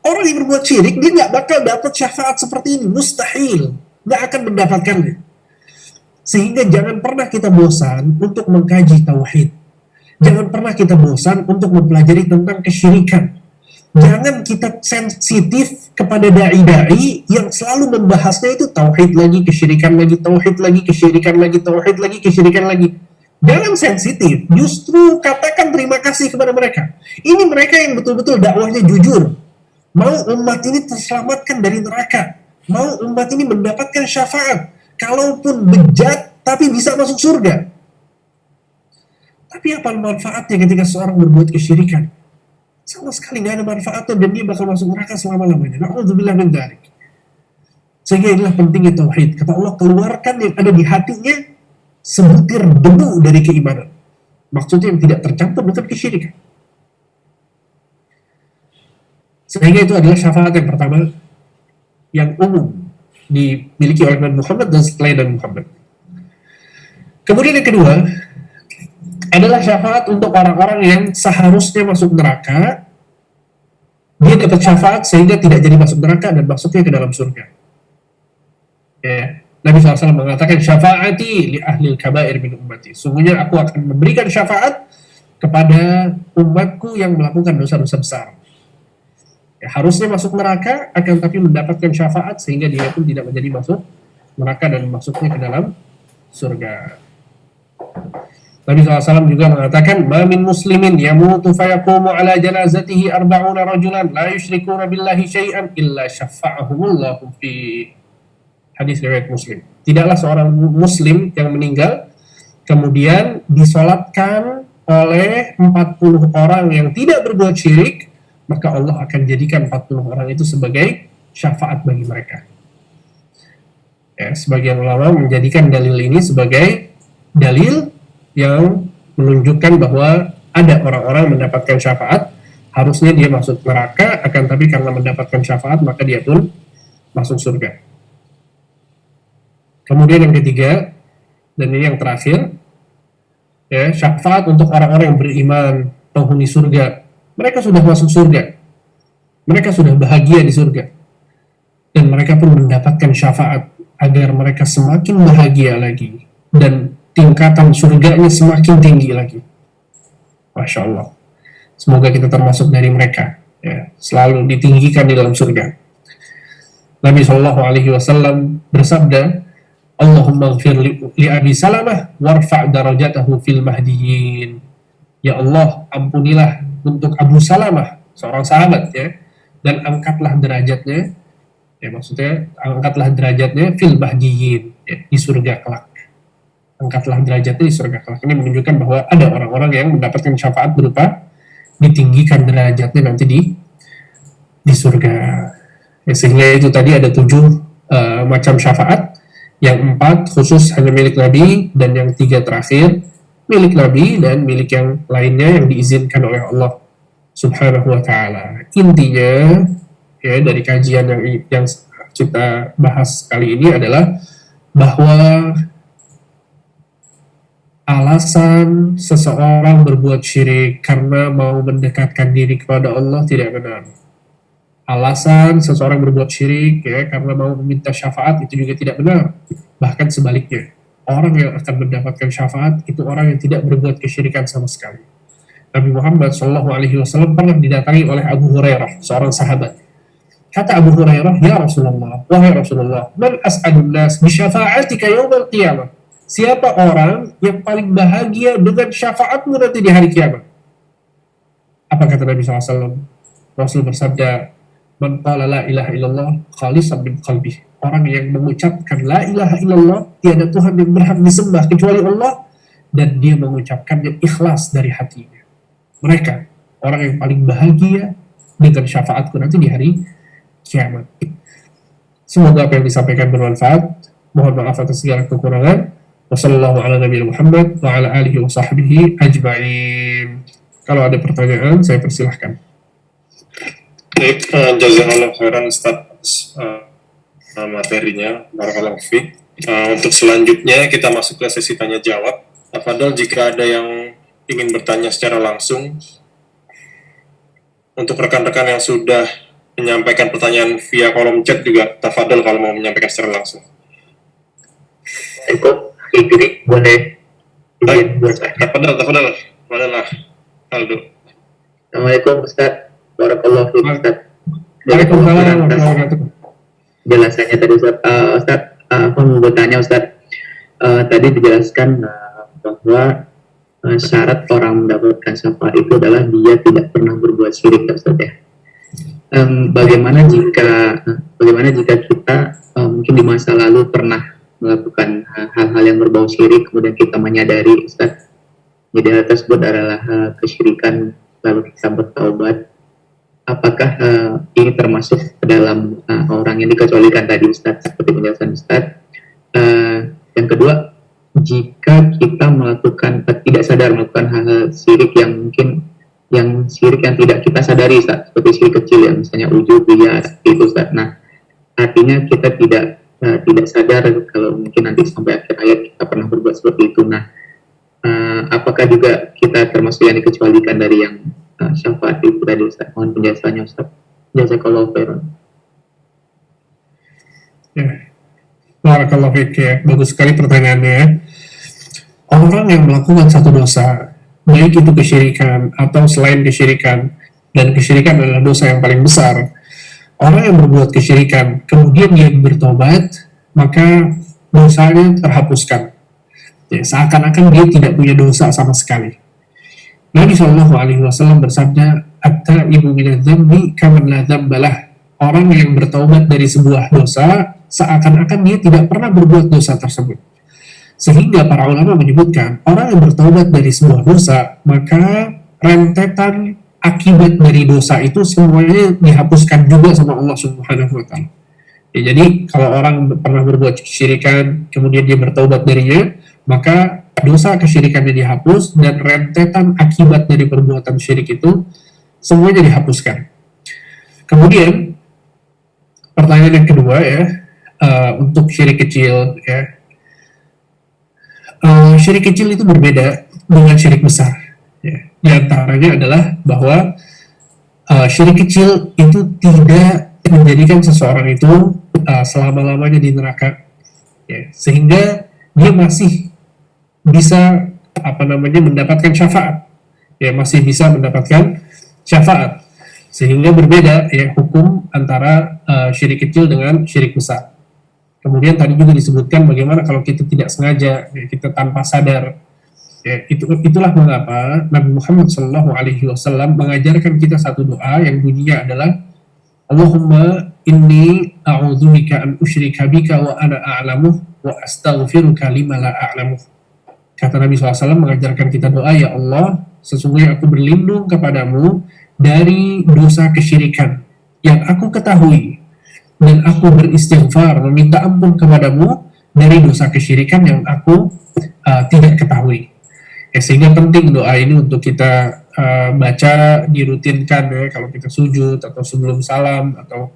orang yang berbuat syirik, dia nggak bakal dapat syafaat seperti ini. Mustahil. Nggak akan mendapatkannya. Sehingga jangan pernah kita bosan untuk mengkaji tauhid. Jangan pernah kita bosan untuk mempelajari tentang kesyirikan. Jangan kita sensitif kepada da'i-da'i yang selalu membahasnya itu tauhid lagi, kesyirikan lagi, tauhid lagi, kesyirikan lagi, tauhid lagi, kesyirikan lagi. Jangan sensitif, justru katakan terima kasih kepada mereka. Ini mereka yang betul-betul dakwahnya jujur. Mau umat ini terselamatkan dari neraka. Mau umat ini mendapatkan syafaat. Kalaupun bejat, tapi bisa masuk surga. Tapi apa manfaatnya ketika seorang berbuat kesyirikan? Sama sekali nggak ada manfaatnya dan dia bakal masuk neraka selama-lamanya. Na'udzubillah min dzalik. Sehingga inilah pentingnya tauhid. Kata Allah, keluarkan yang ada di hatinya sebutir debu dari keimanan. Maksudnya yang tidak tercampur dengan kesyirikan. Sehingga itu adalah syafaat yang pertama yang umum dimiliki oleh Nabi Muhammad dan selain Nabi Muhammad. Kemudian yang kedua adalah syafaat untuk orang-orang yang seharusnya masuk neraka. Dia dapat syafaat sehingga tidak jadi masuk neraka dan masuknya ke dalam surga. Ya. Nabi SAW mengatakan, syafaati li ahli kabair min ummati. Sungguhnya aku akan memberikan syafaat kepada umatku yang melakukan dosa-dosa besar. Ya, harusnya masuk neraka, akan tapi mendapatkan syafaat sehingga dia pun tidak menjadi masuk neraka dan masuknya ke dalam surga. Nabi SAW juga mengatakan, ma min muslimin yamutu fayaqumu ala janazatihi arba'una rajulan la yushrikuna billahi syai'an illa syafa'ahumullahu fi. Hadis riwayat Muslim. Tidaklah seorang muslim yang meninggal kemudian disolatkan oleh 40 orang yang tidak berbuat syirik, maka Allah akan jadikan 40 orang itu sebagai syafaat bagi mereka. Ya, sebagian ulama menjadikan dalil ini sebagai dalil yang menunjukkan bahwa ada orang-orang mendapatkan syafaat, harusnya dia masuk neraka, akan tapi karena mendapatkan syafaat maka dia pun masuk surga. Kemudian yang ketiga, dan ini yang terakhir, ya, syafaat untuk orang-orang yang beriman, penghuni surga. Mereka sudah masuk surga, mereka sudah bahagia di surga, dan mereka pun mendapatkan syafaat agar mereka semakin bahagia lagi dan tingkatan surganya semakin tinggi lagi. Masya Allah. Semoga kita termasuk dari mereka, ya, selalu ditinggikan di dalam surga. Nabi SAW bersabda, Allahumma ghfir li Abi Salamah warfa' darajatahu fil mahdiyin. Ya Allah, ampunilah untuk Abu Salamah, seorang sahabat, ya, dan angkatlah derajatnya, ya, maksudnya angkatlah derajatnya fil mahdiyin, ya, di surga kelak. Angkatlah derajatnya di surga kelak. Ini menunjukkan bahwa ada orang-orang yang mendapatkan syafaat berupa ditinggikan derajatnya nanti di surga. Ya, sehingga itu tadi ada 7 macam syafaat. Yang 4 khusus hanya milik Nabi, dan yang 3 terakhir milik Nabi dan milik yang lainnya yang diizinkan oleh Allah Subhanahu wa Ta'ala. Intinya, ya, dari kajian yang kita bahas kali ini adalah bahwa alasan seseorang berbuat syirik karena mau mendekatkan diri kepada Allah tidak benar. Alasan seseorang berbuat syirik, ya, karena mau meminta syafaat itu juga tidak benar. Bahkan sebaliknya, orang yang akan mendapatkan syafaat itu orang yang tidak berbuat kesyirikan sama sekali. Nabi Muhammad SAW pernah didatangi oleh Abu Hurairah, seorang sahabat. Kata Abu Hurairah, ya Rasulullah, wahai Rasulullah, man as'adun nas bi syafa'atika yawmal qiyamah. Siapa orang yang paling bahagia dengan syafaatmu nanti di hari kiamat? Apa kata Nabi SAW? Rasul bersabda, man qala la ilaha illallah khalisan min qalbih. Orang yang mengucapkan la ilaha illallah, tiada Tuhan yang berhak disembah kecuali Allah, dan dia mengucapkannya ikhlas dari hatinya. Mereka orang yang paling bahagia dengan syafaatku nanti di hari kiamat. Semoga apa yang disampaikan bermanfaat. Mohon maaf atas segala kekurangan. Wassallallahu ala nabiyina Muhammad wa ala alihi wa sahbihi ajma'in. Kalau ada pertanyaan, saya persilahkan. Baik, jazakallahu khairan Ustaz materinya, barakallahu fiik. Untuk selanjutnya kita masuk ke sesi tanya jawab. Tafadhol jika ada yang ingin bertanya secara langsung. Untuk rekan-rekan yang sudah menyampaikan pertanyaan via kolom chat juga, tafadhol kalau mau menyampaikan secara langsung. Jadi boleh. Tafadhol. Lah, Aldo. Assalamualaikum Ustaz. Barakallahu fiik Ustaz. Waalaikumsalam warahmatullahi wabarakatuh. Jelasannya tadi Ustaz. Ustaz, aku mau bertanya Ustaz. Tadi dijelaskan bahwa syarat orang mendapatkan syafaat itu adalah dia tidak pernah berbuat syirik, Ustaz ya. Bagaimana jika kita mungkin di masa lalu pernah melakukan hal-hal yang berbau syirik, kemudian kita menyadari, Ustaz, jadi hal tersebut adalah kesyirikan, lalu kita bertaubat. Apakah ini termasuk ke dalam orang yang dikecualikan tadi, Ustaz, seperti penjelasan Ustaz? Yang kedua, jika kita melakukan tidak sadar melakukan hal-hal syirik yang mungkin syirik yang tidak kita sadari, Ustaz, seperti syirik kecil yang misalnya ujub, riya, itu, Ustaz. Nah, artinya kita tidak sadar kalau mungkin nanti sampai akhir hayat kita pernah berbuat seperti itu. Nah, apakah juga kita termasuk yang dikecualikan dari yang syafaat itu tadi, Ustaz? Mohon penjelasannya, Ustaz. Jazakallahu khairan. Ya, barakallahu fiik, ya. Bagus sekali pertanyaannya. Orang yang melakukan satu dosa, baik itu kesyirikan atau selain kesyirikan, dan kesyirikan adalah dosa yang paling besar. Orang yang berbuat kesyirikan, kemudian dia bertobat, maka dosanya terhapuskan. Ya, seakan-akan dia tidak punya dosa sama sekali. Nabi SAW bersabda, "At-taibu minadz-dzambi kaman la dzambalah." Orang yang bertaubat dari sebuah dosa, seakan-akan dia tidak pernah berbuat dosa tersebut. Sehingga para ulama menyebutkan, orang yang bertaubat dari sebuah dosa, maka rentetan akibat dari dosa itu semuanya dihapuskan juga sama Allah Subhanahu wa Ta'ala. Ya, jadi kalau orang pernah berbuat kesyirikan, kemudian dia bertaubat darinya, maka dosa kesyirikannya dihapus, dan rentetan akibat dari perbuatan syirik itu semuanya dihapuskan. Kemudian pertanyaan yang kedua, ya, untuk syirik kecil, ya, syirik kecil itu berbeda dengan syirik besar. Ya. Di antaranya adalah bahwa syirik kecil itu tidak menjadikan seseorang itu selama-lamanya di neraka, ya, sehingga dia masih bisa mendapatkan syafaat, ya, masih bisa mendapatkan syafaat, sehingga berbeda, ya, hukum antara syirik kecil dengan syirik besar. Kemudian tadi juga disebutkan bagaimana kalau kita tidak sengaja, ya, kita tanpa sadar, ya, itulah mengapa Nabi Muhammad SAW mengajarkan kita satu doa yang bunyinya adalah Allahumma inni a'udzubika an usyrika bika wa ana a'lamuh wa astaghfiruka lima la a'lamuh. Kata Nabi SAW mengajarkan kita doa, ya Allah, sesungguhnya aku berlindung kepadamu dari dosa kesyirikan yang aku ketahui, dan aku beristighfar, meminta ampun kepadamu dari dosa kesyirikan yang aku tidak ketahui. Ya, sehingga penting doa ini untuk kita baca, dirutinkan, ya, kalau kita sujud atau sebelum salam atau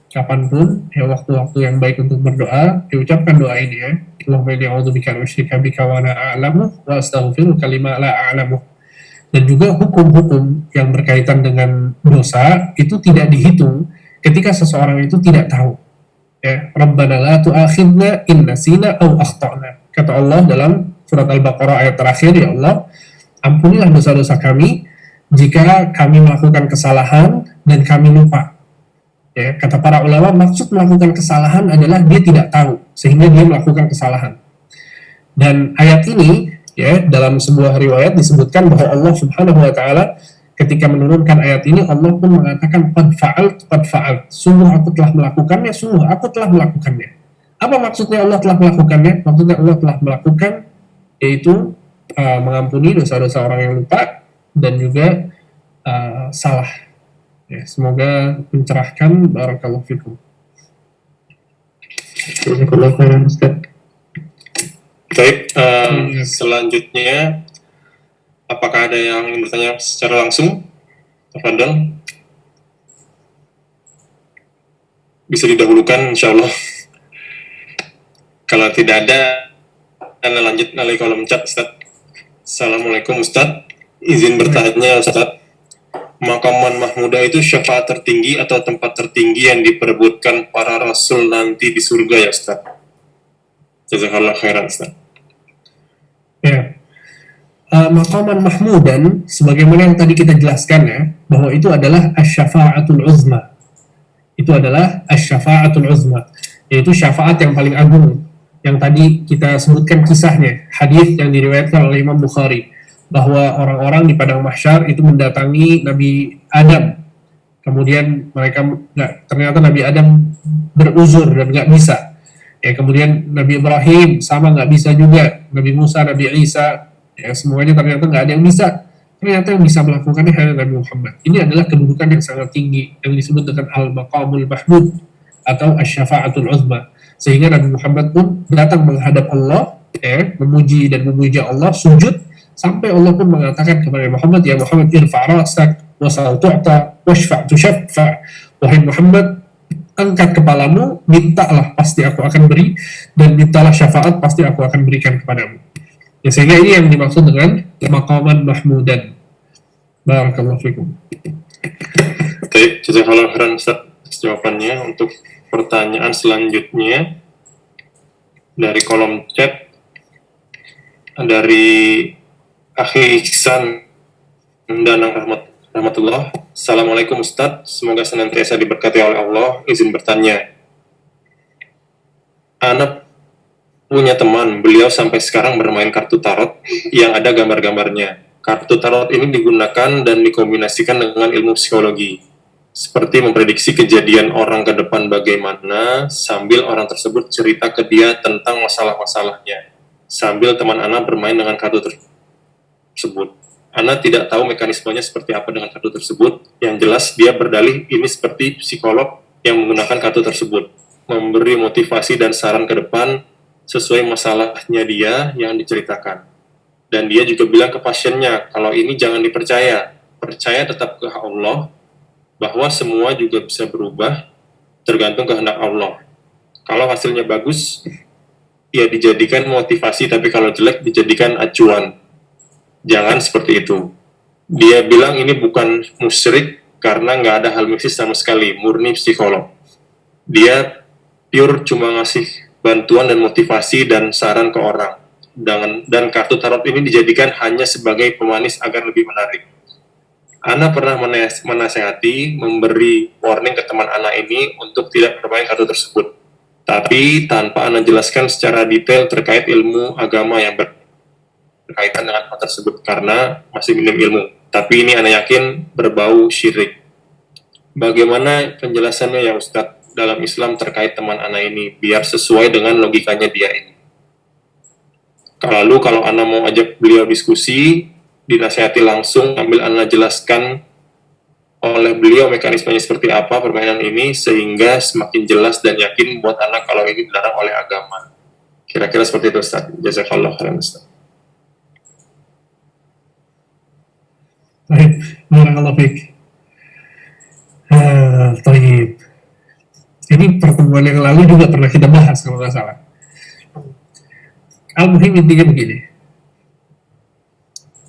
kapanpun, ya, waktu-waktu yang baik untuk berdoa, diucapkan doa ini, ya. Allahumma inni a'udzubika an usyrika bika wa ana a'lamu wa astaghfiruka lima la a'lamu. Dan juga hukum-hukum yang berkaitan dengan dosa itu tidak dihitung ketika seseorang itu tidak tahu. Ya, Rabbana la tu'akhidna in nasina aw akhtana. Kata Allah dalam surat Al-Baqarah ayat terakhir, ya Allah, ampunilah dosa-dosa kami jika kami melakukan kesalahan dan kami lupa. Ya, kata para ulama, maksud melakukan kesalahan adalah dia tidak tahu sehingga dia melakukan kesalahan. Dan ayat ini, ya, dalam sebuah riwayat disebutkan bahwa Allah Subhanahu wa Ta'ala ketika menurunkan ayat ini, Allah pun mengatakan qad fa'alt, sungguh aku telah melakukannya, sungguh aku telah melakukannya. Apa maksudnya Allah telah melakukannya? Maksudnya Allah telah melakukan, yaitu mengampuni dosa-dosa orang yang lupa dan juga salah. Ya, semoga mencerahkan. Barakallahu fikum. Jazakallahu khairan, Ustaz. Baik, selanjutnya apakah ada yang ingin bertanya secara langsung? Tafadhol. Bisa didahulukan, insyaallah. Kalau tidak ada, Anda lanjut melalui kolom chat, Ustaz. Assalamualaikum, Ustaz. Izin bertanya, Ustaz. Maqaman Mahmudah itu syafaat tertinggi atau tempat tertinggi yang diperebutkan para rasul nanti di surga, ya, Ustaz? Jazakallahu khairan, Ustaz. Ya. Maqaman Mahmudan, sebagaimana yang tadi kita jelaskan, ya, bahwa itu adalah asy-syafa'atul uzma. Itu adalah asy-syafa'atul uzma, yaitu syafaat yang paling agung, yang tadi kita sebutkan kisahnya, hadis yang diriwayatkan oleh Imam Bukhari, bahwa orang-orang di padang mahsyar itu mendatangi Nabi Adam. Kemudian mereka ternyata Nabi Adam beruzur dan nggak bisa. Ya, kemudian Nabi Ibrahim sama nggak bisa juga. Nabi Musa, Nabi Isa, ya semuanya ternyata nggak ada yang bisa. Ternyata yang bisa melakukannya hanya Nabi Muhammad. Ini adalah kedudukan yang sangat tinggi yang disebut dengan Al-Maqamul Mahmud atau Asy-Syafa'atul Uzma. Sehingga Nabi Muhammad pun datang menghadap Allah, ya, memuji dan memuja Allah, sujud, sampai Allah pun mengatakan kepada Muhammad, ya Muhammad, irfa' ra'sak wasal tu'ta washfa' tushaffa. Wahai Muhammad, angkat kepalamu, mintalah pasti aku akan beri, dan mintalah syafaat pasti aku akan berikan kepadamu. Ya, sehingga ini yang dimaksud dengan maqaman mahmudan. Barakallahu fikum. Baik, jazakallahu khairan Ustaz jawabannya. Untuk pertanyaan selanjutnya dari kolom chat dari Akhi Ihsan Danang Rahmatullah. Assalamualaikum Ustaz, semoga senantiasa diberkati oleh Allah. Izin bertanya, anak punya teman, beliau sampai sekarang bermain kartu tarot yang ada gambar-gambarnya. Kartu tarot ini digunakan dan dikombinasikan dengan ilmu psikologi, seperti memprediksi kejadian orang ke depan bagaimana, sambil orang tersebut cerita ke dia tentang masalah-masalahnya, sambil teman Ana bermain dengan kartu tersebut. Ana tidak tahu mekanismenya seperti apa dengan kartu tersebut. Yang jelas dia berdalih ini seperti psikolog yang menggunakan kartu tersebut, memberi motivasi dan saran ke depan sesuai masalahnya dia yang diceritakan. Dan dia juga bilang ke pasiennya, kalau ini jangan dipercaya, percaya tetap ke Allah, bahwa semua juga bisa berubah tergantung kehendak Allah. Kalau hasilnya bagus, ya dijadikan motivasi, tapi kalau jelek dijadikan acuan. Jangan seperti itu. Dia bilang ini bukan musyrik karena nggak ada hal mistis sama sekali, murni psikolog. Dia pure cuma ngasih bantuan dan motivasi dan saran ke orang. Dan kartu tarot ini dijadikan hanya sebagai pemanis agar lebih menarik. Ana pernah menasehati, memberi warning ke teman Ana ini untuk tidak bermain kartu tersebut. Tapi tanpa Ana jelaskan secara detail terkait ilmu agama yang berkaitan dengan hal tersebut karena masih minim ilmu. Tapi ini Ana yakin berbau syirik. Bagaimana penjelasannya ya Ustadz dalam Islam terkait teman Ana ini biar sesuai dengan logikanya dia ini? Lalu kalau Ana mau ajak beliau diskusi, dinasihati langsung, ambil Ana jelaskan oleh beliau mekanismenya seperti apa permainan ini, sehingga semakin jelas dan yakin buat Ana kalau ini dilarang oleh agama. Kira-kira seperti itu Ustaz. Jazakallah khairan Ustaz. Baik, barakallahu fiik. Baik. Ini pertemuan yang lalu juga pernah kita bahas kalau nggak salah. Al-muhim intinya begini.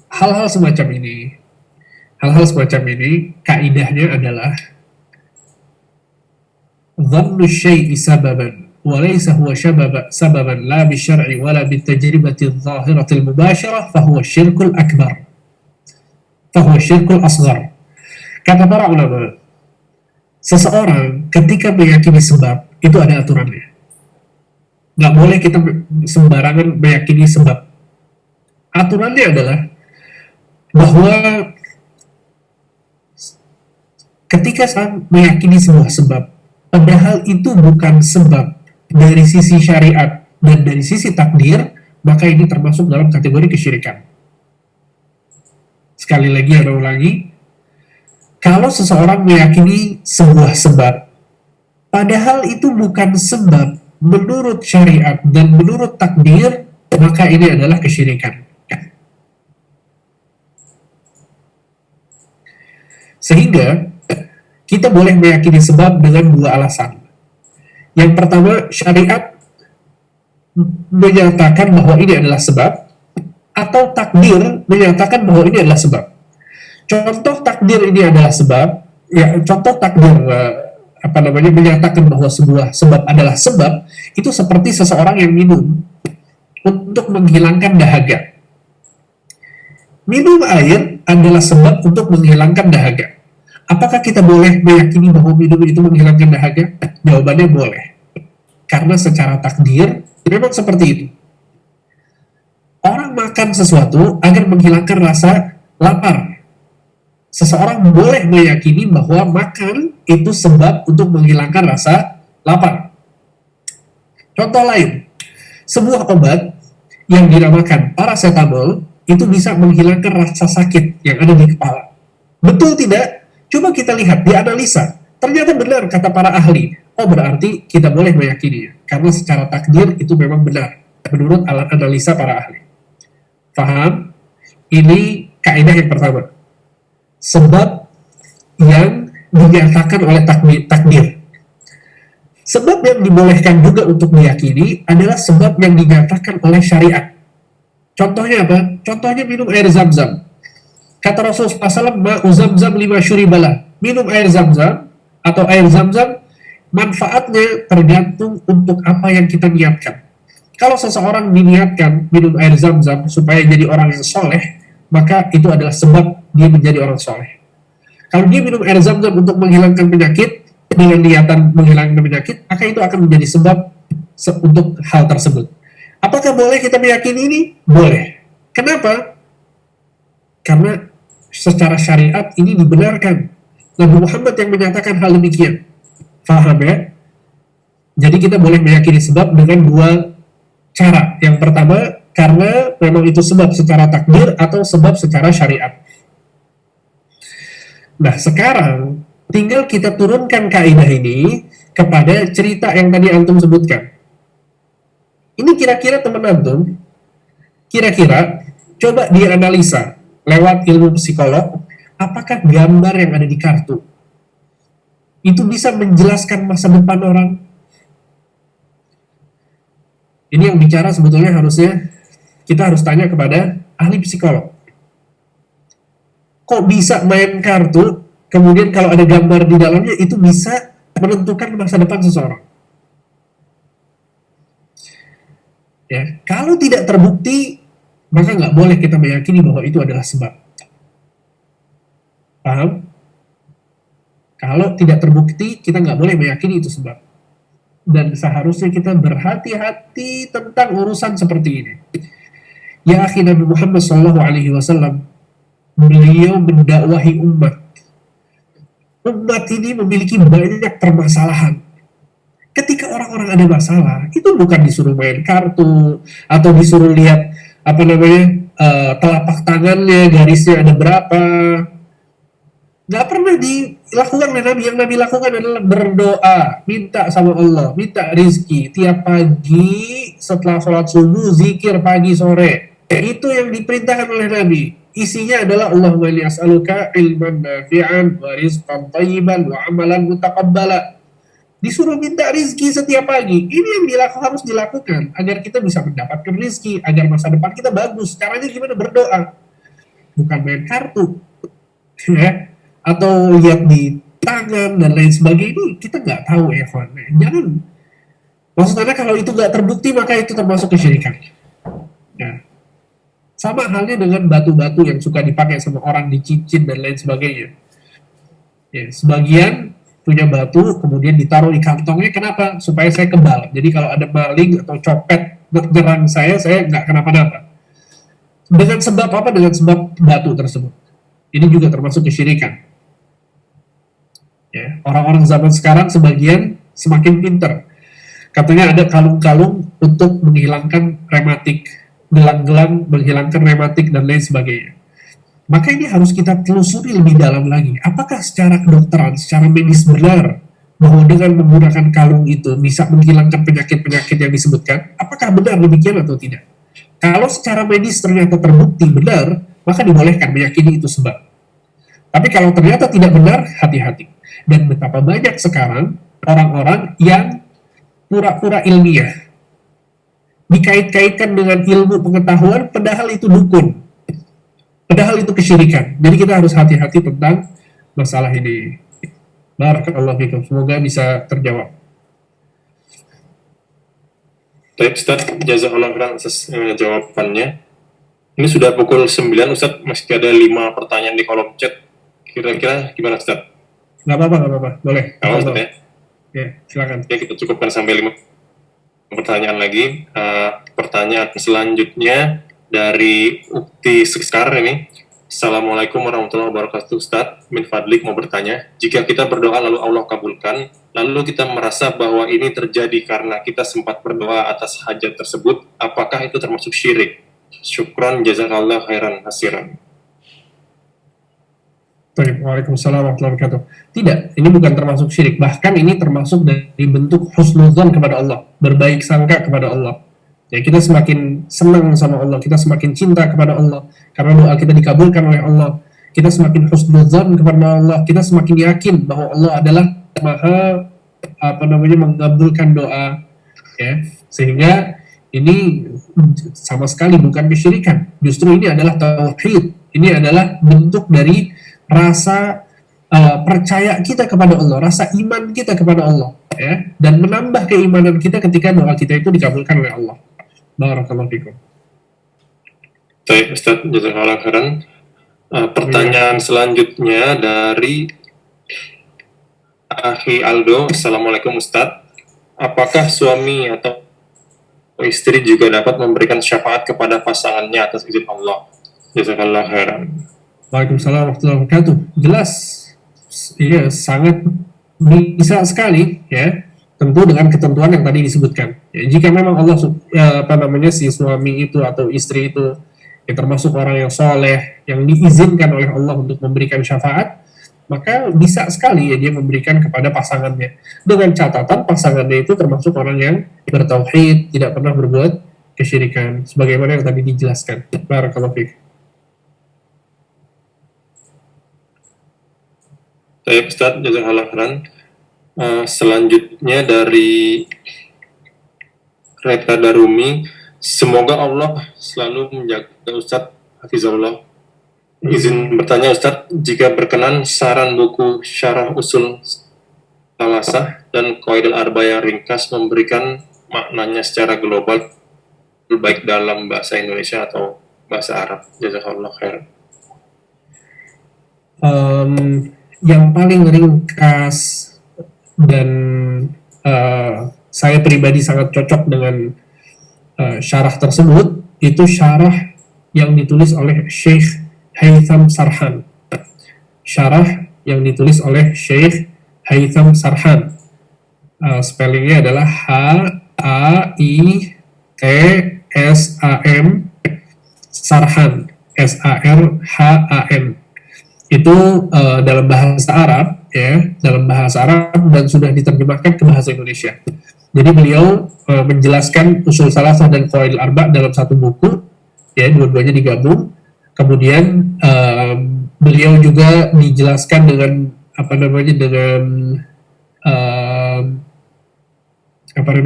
Hal-hal semacam ini, kaidahnya adalah dhannu syai'i sababan wa laysa huwa sababan la bisyar'i wa la bitajribati adh-dhahirati al-mubashirah fa huwa syirkul akbar. Fa huwa syirkul asghar. Kata para ulama, seseorang ketika meyakini sebab itu ada aturannya. Nggak boleh kita sembarangan meyakini sebab. Aturannya adalah bahwa ketika saya meyakini sebuah sebab, padahal itu bukan sebab dari sisi syariat dan dari sisi takdir, maka ini termasuk dalam kategori kesyirikan. Sekali lagi, ada ulangi, kalau seseorang meyakini sebuah sebab, padahal itu bukan sebab menurut syariat dan menurut takdir, maka ini adalah kesyirikan. Sehingga kita boleh meyakini sebab dengan dua alasan. Yang pertama, syariat menyatakan bahwa ini adalah sebab, atau takdir menyatakan bahwa ini adalah sebab. Contoh takdir ini adalah sebab, ya contoh takdir menyatakan bahwa sebuah sebab adalah sebab, itu seperti seseorang yang minum untuk menghilangkan dahaga. Minum air adalah sebab untuk menghilangkan dahaga. Apakah kita boleh meyakini bahwa minum itu menghilangkan dahaga? Jawabannya boleh. Karena secara takdir memang seperti itu. Orang makan sesuatu agar menghilangkan rasa lapar. Seseorang boleh meyakini bahwa makan itu sebab untuk menghilangkan rasa lapar. Contoh lain, sebuah obat yang dinamakan paracetamol itu bisa menghilangkan rasa sakit yang ada di kepala. Betul tidak? Coba kita lihat, dianalisa. Ternyata benar kata para ahli. Oh, berarti kita boleh meyakininya. Karena secara takdir itu memang benar. Menurut analisa para ahli. Paham? Ini kaidah yang pertama. Sebab yang dinyatakan oleh takdir. Sebab yang dibolehkan juga untuk diyakini adalah sebab yang dinyatakan oleh syariat. Contohnya apa? Contohnya minum air zam-zam. Kata Rasulullah SAW, ma'u zam-zam lima syuribalah. Minum air zam-zam atau air zam-zam, manfaatnya tergantung untuk apa yang kita niatkan. Kalau seseorang diniatkan minum air zam-zam supaya jadi orang yang soleh, maka itu adalah sebab dia menjadi orang soleh. Kalau dia minum air zam-zam untuk menghilangkan penyakit, dengan niatan menghilangkan penyakit, maka itu akan menjadi sebab untuk hal tersebut. Apakah boleh kita meyakini ini? Boleh. Kenapa? Karena secara syariat ini dibenarkan. Nabi Muhammad yang menyatakan hal demikian. Faham ya? Jadi kita boleh meyakini sebab dengan dua cara. Yang pertama, karena memang itu sebab secara takdir atau sebab secara syariat. Nah, sekarang tinggal kita turunkan kaidah ini kepada cerita yang tadi antum sebutkan. Ini kira-kira teman antum, kira-kira coba dianalisa lewat ilmu psikolog, apakah gambar yang ada di kartu itu bisa menjelaskan masa depan orang? Ini yang bicara sebetulnya harusnya kita harus tanya kepada ahli psikolog. Kok bisa main kartu, kemudian kalau ada gambar di dalamnya itu bisa menentukan masa depan seseorang? Ya, kalau tidak terbukti, maka nggak boleh kita meyakini bahwa itu adalah sebab. Paham? Kalau tidak terbukti, kita nggak boleh meyakini itu sebab. Dan seharusnya kita berhati-hati tentang urusan seperti ini. Ya akhi, Nabi Muhammad SAW, beliau mendakwahi umat. Umat ini memiliki banyak permasalahan. Ketika orang-orang ada masalah, itu bukan disuruh main kartu atau disuruh lihat telapak tangannya, garisnya ada berapa. Nggak pernah dilakukan oleh Nabi. Yang Nabi lakukan adalah berdoa, minta sama Allah, minta rizki tiap pagi setelah sholat subuh, zikir pagi sore. Itu yang diperintahkan oleh Nabi. Isinya adalah Allahumma inni as'aluka ilman nafi'an wa rizqan thayyiban wa amalan mutaqabbala. Disuruh minta rizki setiap pagi. Ini yang harus dilakukan agar kita bisa mendapatkan rizki, agar masa depan kita bagus. Caranya gimana? Berdoa, bukan main kartu ya, atau lihat di tangan dan lain sebagainya. Kita nggak tahu ya kawan. Jangan, maksudnya kalau itu nggak terbukti maka itu termasuk kesyirikan ya. Sama halnya dengan batu-batu yang suka dipakai sama orang di cincin dan lain sebagainya ya. Sebagian punya batu, kemudian ditaruh di kantongnya. Kenapa? Supaya saya kebal. Jadi kalau ada maling atau copet nyerang saya nggak kenapa-napa. Dengan sebab apa? Dengan sebab batu tersebut. Ini juga termasuk kesyirikan. Ya, orang-orang zaman sekarang sebagian semakin pinter. Katanya ada kalung-kalung untuk menghilangkan rematik, gelang-gelang menghilangkan rematik dan lain sebagainya. Maka ini harus kita telusuri lebih dalam lagi. Apakah secara kedokteran, secara medis benar bahwa dengan menggunakan kalung itu bisa menghilangkan penyakit-penyakit yang disebutkan? Apakah benar demikian atau tidak? Kalau secara medis ternyata terbukti benar, maka dibolehkan meyakini itu sebab. Tapi kalau ternyata tidak benar, hati-hati. Dan betapa banyak sekarang orang-orang yang pura-pura ilmiah, dikait-kaitkan dengan ilmu pengetahuan, padahal itu dukun. Padahal itu kesyirikan. Jadi kita harus hati-hati tentang masalah ini. Barakallahu fikum. Semoga bisa terjawab. Baik Ustaz, jazakallahu khairan atas jawabannya. Ini sudah pukul 9 Ustaz, masih ada 5 pertanyaan di kolom chat. Kira-kira gimana Ustaz? Nggak apa-apa. Boleh. Kalau Ustaz ya? Ya, silakan. Ya, kita cukupkan sampai 5 pertanyaan lagi. Pertanyaan selanjutnya dari Ukti Sekar ini. Assalamualaikum warahmatullahi wabarakatuh. Ustadz, min fadlik mau bertanya, jika kita berdoa lalu Allah kabulkan, lalu kita merasa bahwa ini terjadi karena kita sempat berdoa atas hajat tersebut, apakah itu termasuk syirik? Syukran, jazakallah khairan hasiran. Waalaikumsalam warahmatullahi wabarakatuh. Tidak, ini bukan termasuk syirik. Bahkan ini termasuk dari bentuk husnudzon kepada Allah, berbaik sangka kepada Allah. Ya, kita semakin senang sama Allah, kita semakin cinta kepada Allah karena doa kita dikabulkan oleh Allah. Kita semakin husnudzon kepada Allah, kita semakin yakin bahwa Allah adalah Maha mengabulkan doa. Ya, sehingga ini sama sekali bukan kesyirikan. Justru ini adalah tauhid. Ini adalah bentuk dari rasa percaya kita kepada Allah, rasa iman kita kepada Allah, ya, dan menambah keimanan kita ketika doa kita itu dikabulkan oleh Allah. Barakallahu fikum. Baik, Ustaz, jazakallahu khairan. Pertanyaan selanjutnya dari Akhi Aldo. Assalamualaikum Ustaz. Apakah suami atau istri juga dapat memberikan syafaat kepada pasangannya atas izin Allah? Jazakallahu khairan. Waalaikumsalam warahmatullahi wabarakatuh. Jelas, iya, sangat bisa sekali, ya, tentu dengan ketentuan yang tadi disebutkan. Ya, jika memang Allah si suami itu atau istri itu yang termasuk orang yang soleh, yang diizinkan oleh Allah untuk memberikan syafaat, maka bisa sekali ya dia memberikan kepada pasangannya. Dengan catatan pasangannya itu termasuk orang yang bertauhid, tidak pernah berbuat kesyirikan, sebagaimana yang tadi dijelaskan. Barakallahu fiik. Baik, Ustaz, jazakallahu khairan. Selanjutnya dari Reta Darumi, semoga Allah selalu menjaga Ustaz Hafizahullah. Izin bertanya Ustaz, jika berkenan saran buku Syarah Usul Salasah dan Qawaidul Arba yang ringkas memberikan maknanya secara global, baik dalam bahasa Indonesia atau bahasa Arab. Jazakallah khairan. Yang paling ringkas dan saya pribadi sangat cocok dengan syarah tersebut, itu syarah yang ditulis oleh Syekh Haytham Sarhan. Syarah yang ditulis oleh Syekh Haytham Sarhan. Spellingnya adalah Haitham Sarhan, Sarhan. Itu dalam bahasa Arab, ya, dalam bahasa Arab dan sudah diterjemahkan ke bahasa Indonesia. Jadi beliau menjelaskan usul salasah dan qawaidul arba dalam satu buku, ya, dua-duanya digabung. Kemudian beliau juga dijelaskan dengan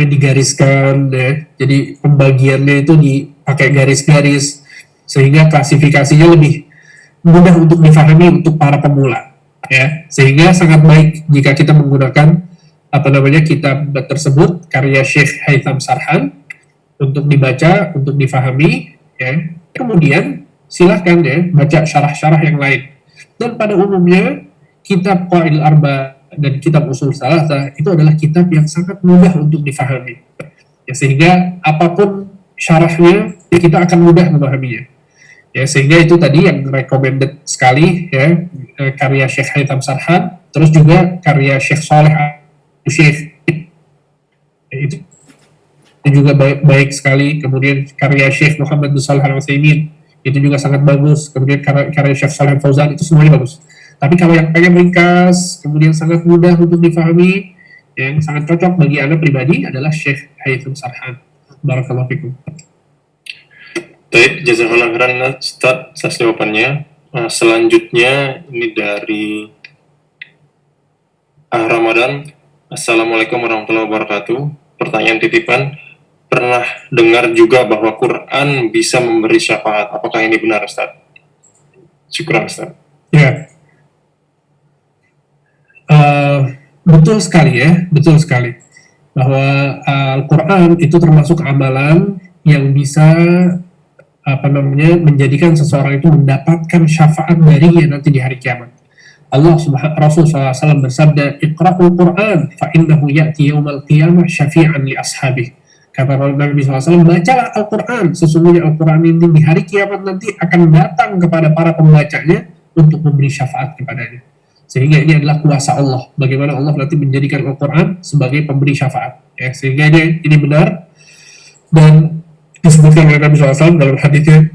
digariskan, ya. Jadi pembagiannya itu dipakai garis-garis sehingga klasifikasinya lebih mudah untuk difahami untuk para pemula, ya. Sehingga sangat baik jika kita menggunakan kitab tersebut karya Syekh Haytham Sarhan untuk dibaca, untuk difahami, ya. Kemudian silahkan, ya, baca syarah-syarah yang lain. Dan pada umumnya kitab Qawaidul Arba dan kitab Usul Salasah itu adalah kitab yang sangat mudah untuk difahami, ya, sehingga apapun syarahnya kita akan mudah memahaminya. Ya, sehingga itu tadi yang recommended sekali, ya, karya Syekh Haytham Sarhan, terus juga karya Syekh Saleh Syekh, itu juga baik sekali. Kemudian karya Syekh Muhammad bin Shalih Al-Utsaimin itu juga sangat bagus. Kemudian karya Syekh Shalih Fauzan itu semuanya bagus. Tapi kalau yang pengen ringkas, kemudian sangat mudah untuk difahami, yang sangat cocok bagi Anda pribadi adalah Syekh Haytham Sarhan. Barakallahu fikum. Baik, jazakallahu khairan Ustaz atas jawabannya. Selanjutnya ini dari Ramadan. Assalamualaikum warahmatullahi wabarakatuh. Pertanyaan titipan, pernah dengar juga bahwa Quran bisa memberi syafaat. Apakah ini benar, Ustaz? Syukran, Ustaz. Ya, betul sekali, ya, betul sekali. Bahwa Al-Quran itu termasuk amalan yang bisa menjadikan seseorang itu mendapatkan syafaat darinya nanti di hari kiamat. Rasul SAW bersabda, "Iqra'ul Qur'an fa innahu ya'ti yaumal qiyamah syafi'an li ashabih." Kata Nabi SAW, bacalah Al-Quran, sesungguhnya Al-Quran ini di hari kiamat nanti akan datang kepada para pembacanya untuk memberi syafaat kepadanya. Sehingga ini adalah kuasa Allah, bagaimana Allah nanti menjadikan Al-Quran sebagai pemberi syafaat. Ya, sehingga ini benar, dan disebutkan oleh Nabi SAW dalam hadisnya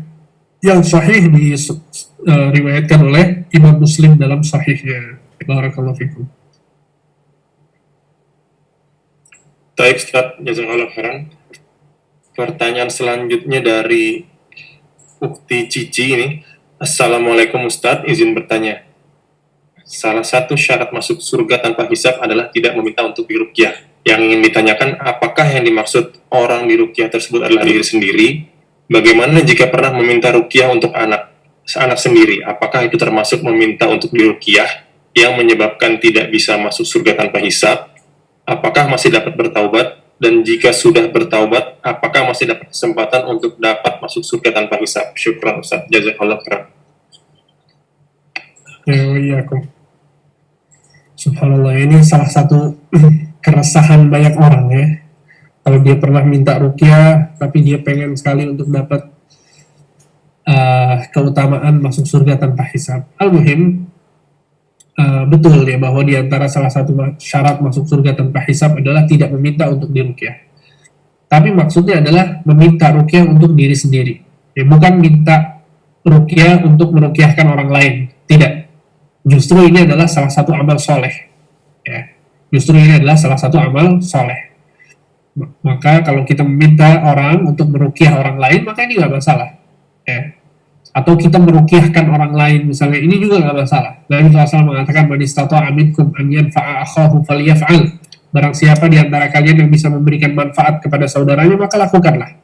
yang sahih, diriwayatkan oleh Imam Muslim dalam sahihnya. Barakallahu fikum. Baik, Ustaz, jazakallahu khairan. Pertanyaan selanjutnya dari Ukti Cici ini. Assalamualaikum Ustaz, izin bertanya. Salah satu syarat masuk surga tanpa hisab adalah tidak meminta untuk diruqyah. Yang ingin ditanyakan, apakah yang dimaksud orang diruqyah tersebut adalah diri sendiri? Bagaimana jika pernah meminta ruqyah untuk anak sendiri? Apakah itu termasuk meminta untuk diruqyah yang menyebabkan tidak bisa masuk surga tanpa hisab? Apakah masih dapat bertaubat? Dan jika sudah bertaubat, apakah masih dapat kesempatan untuk dapat masuk surga tanpa hisab? Syukran Ustaz, jazakallahu khairan. Ya, subhanallah, ini salah satu keresahan banyak orang ya. Kalau dia pernah minta ruqyah, tapi dia pengen sekali untuk dapat keutamaan masuk surga tanpa hisab. Al-muhim, betul ya, bahwa di antara salah satu syarat masuk surga tanpa hisab adalah tidak meminta untuk diruqyah. Tapi maksudnya adalah meminta ruqyah untuk diri sendiri. Ya, bukan minta ruqyah untuk meruqyahkan orang lain. Tidak. Justru ini adalah salah satu amal soleh. Ya. Justru ini adalah salah satu amal soleh. Maka kalau kita meminta orang untuk meruqyah orang lain, maka ini nggak masalah. Ya. Atau kita meruqyahkan orang lain, misalnya, ini juga nggak masalah. Nabi SAW mengatakan, man istata'a minkum an yanfa'a akhahu falyaf'al. Barang siapa di antara kalian yang bisa memberikan manfaat kepada saudaranya, maka lakukanlah.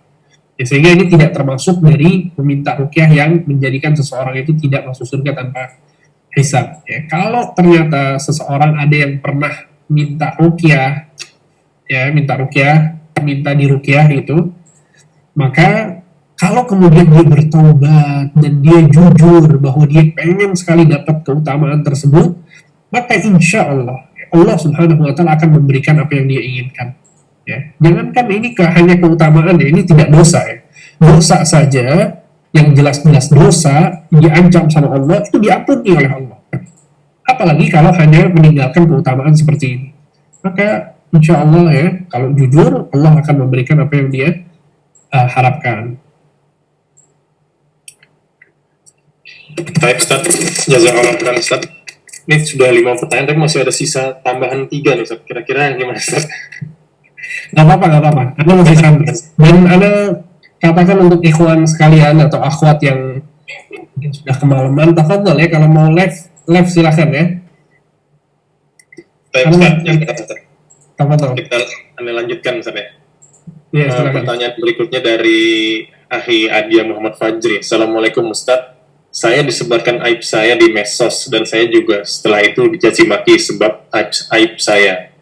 Ya, sehingga ini tidak termasuk dari meminta ruqyah yang menjadikan seseorang itu tidak masuk surga tanpa hisab. Ya, kalau ternyata seseorang ada yang pernah minta ruqyah, minta diruqyah itu, maka kalau kemudian dia bertobat dan dia jujur bahwa dia pengen sekali dapat keutamaan tersebut, maka insya Allah Allah Subhanahu Wa Taala akan memberikan apa yang dia inginkan. Ya, jangankan ini hanya keutamaan ya, ini tidak dosa ya. Dosa saja yang jelas-jelas dosa diancam sama Allah itu diampuni oleh Allah. Apalagi kalau hanya meninggalkan keutamaan seperti ini. Maka insya Allah ya, kalau jujur Allah akan memberikan apa yang dia harapkan. Baik Ustaz, jazakallahu khairan Ustaz. Ini sudah 5 pertanyaan, tapi masih ada sisa tambahan 3 nih Ustaz. Kira-kira gimana Ustaz? Gak apa-apa. Anda masih sampai. Dan Anda katakan untuk ikhwan sekalian atau akhwat yang mungkin sudah kemalaman, tafadhol ya, kalau mau live silakan ya. Baik Ustaz, yang Ustaz. Tafadhol. Kita lanjutkan Ustaz ya. Ya, pertanyaan berikutnya dari Ahi Adia Muhammad Fajri. Assalamualaikum Ustaz. Saya disebarkan aib saya di medsos dan saya juga setelah itu dicaci maki sebab aib saya.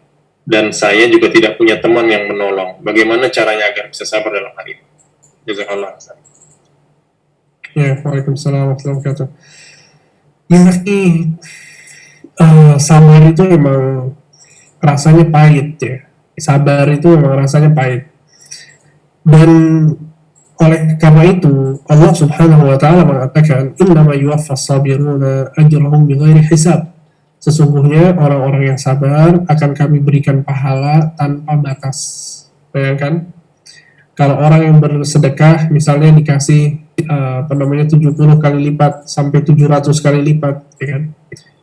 Dan saya juga tidak punya teman yang menolong. Bagaimana caranya agar bisa sabar dalam hal ini? Jazakallah. Ya, waalaikumsalam warahmatullahi wabarakatuh. Ya, sabar itu emang rasanya pahit ya. Sabar itu memang rasanya pahit. Dan oleh karena itu Allah Subhanahu Wa Taala mengatakan, innama yuwaffas sabiruna ajrahum bighairi hisab. Sesungguhnya orang-orang yang sabar akan kami berikan pahala tanpa batas. Bayangkan, kalau orang yang bersedekah misalnya dikasih 70 kali lipat sampai 700 kali lipat, ya kan,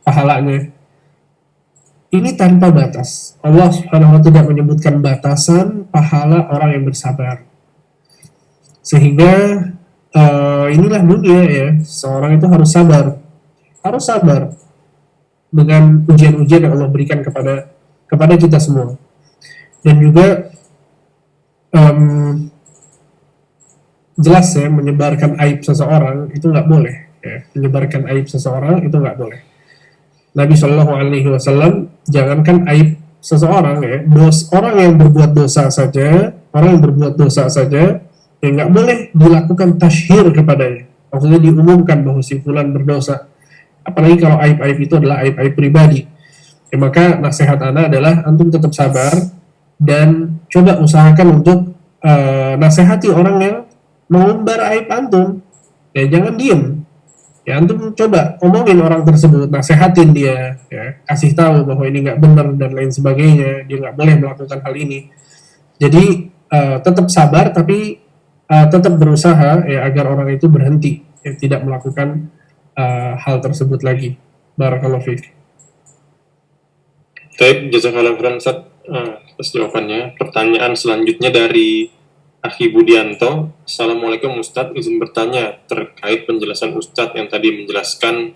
pahalanya. Ini tanpa batas. Allah Subhanahu Wa Taala tidak menyebutkan batasan pahala orang yang bersabar. Sehingga inilah dunia ya, seorang itu harus sabar dengan ujian-ujian yang Allah berikan kepada kita semua. Dan juga jelas ya, menyebarkan aib seseorang itu nggak boleh ya. Menyebarkan aib seseorang itu nggak boleh. Nabi Shallallahu Alaihi Wasallam, jangankan aib seseorang ya, orang yang berbuat dosa saja ya nggak boleh dilakukan tasyhir kepadanya. Maksudnya diumumkan bahwa si fulan berdosa. Apalagi kalau aib-aib itu adalah aib-aib pribadi. Maka nasihat Anda adalah antum tetap sabar dan coba usahakan untuk nasihati orang yang mengumbar aib antum, ya jangan diem. Ya antum coba omongin orang tersebut, nasihatin dia, ya kasih tahu bahwa ini nggak benar dan lain sebagainya, dia nggak boleh melakukan hal ini. Jadi tetap sabar, tapi tetap berusaha ya agar orang itu berhenti, ya, tidak melakukan hal tersebut lagi. Barakallahu fiik. Baik, jazakallahu khairan Ustaz atas jawabannya. Pertanyaan selanjutnya dari Akhi Budianto. Assalamualaikum Ustadz, izin bertanya terkait penjelasan Ustadz yang tadi menjelaskan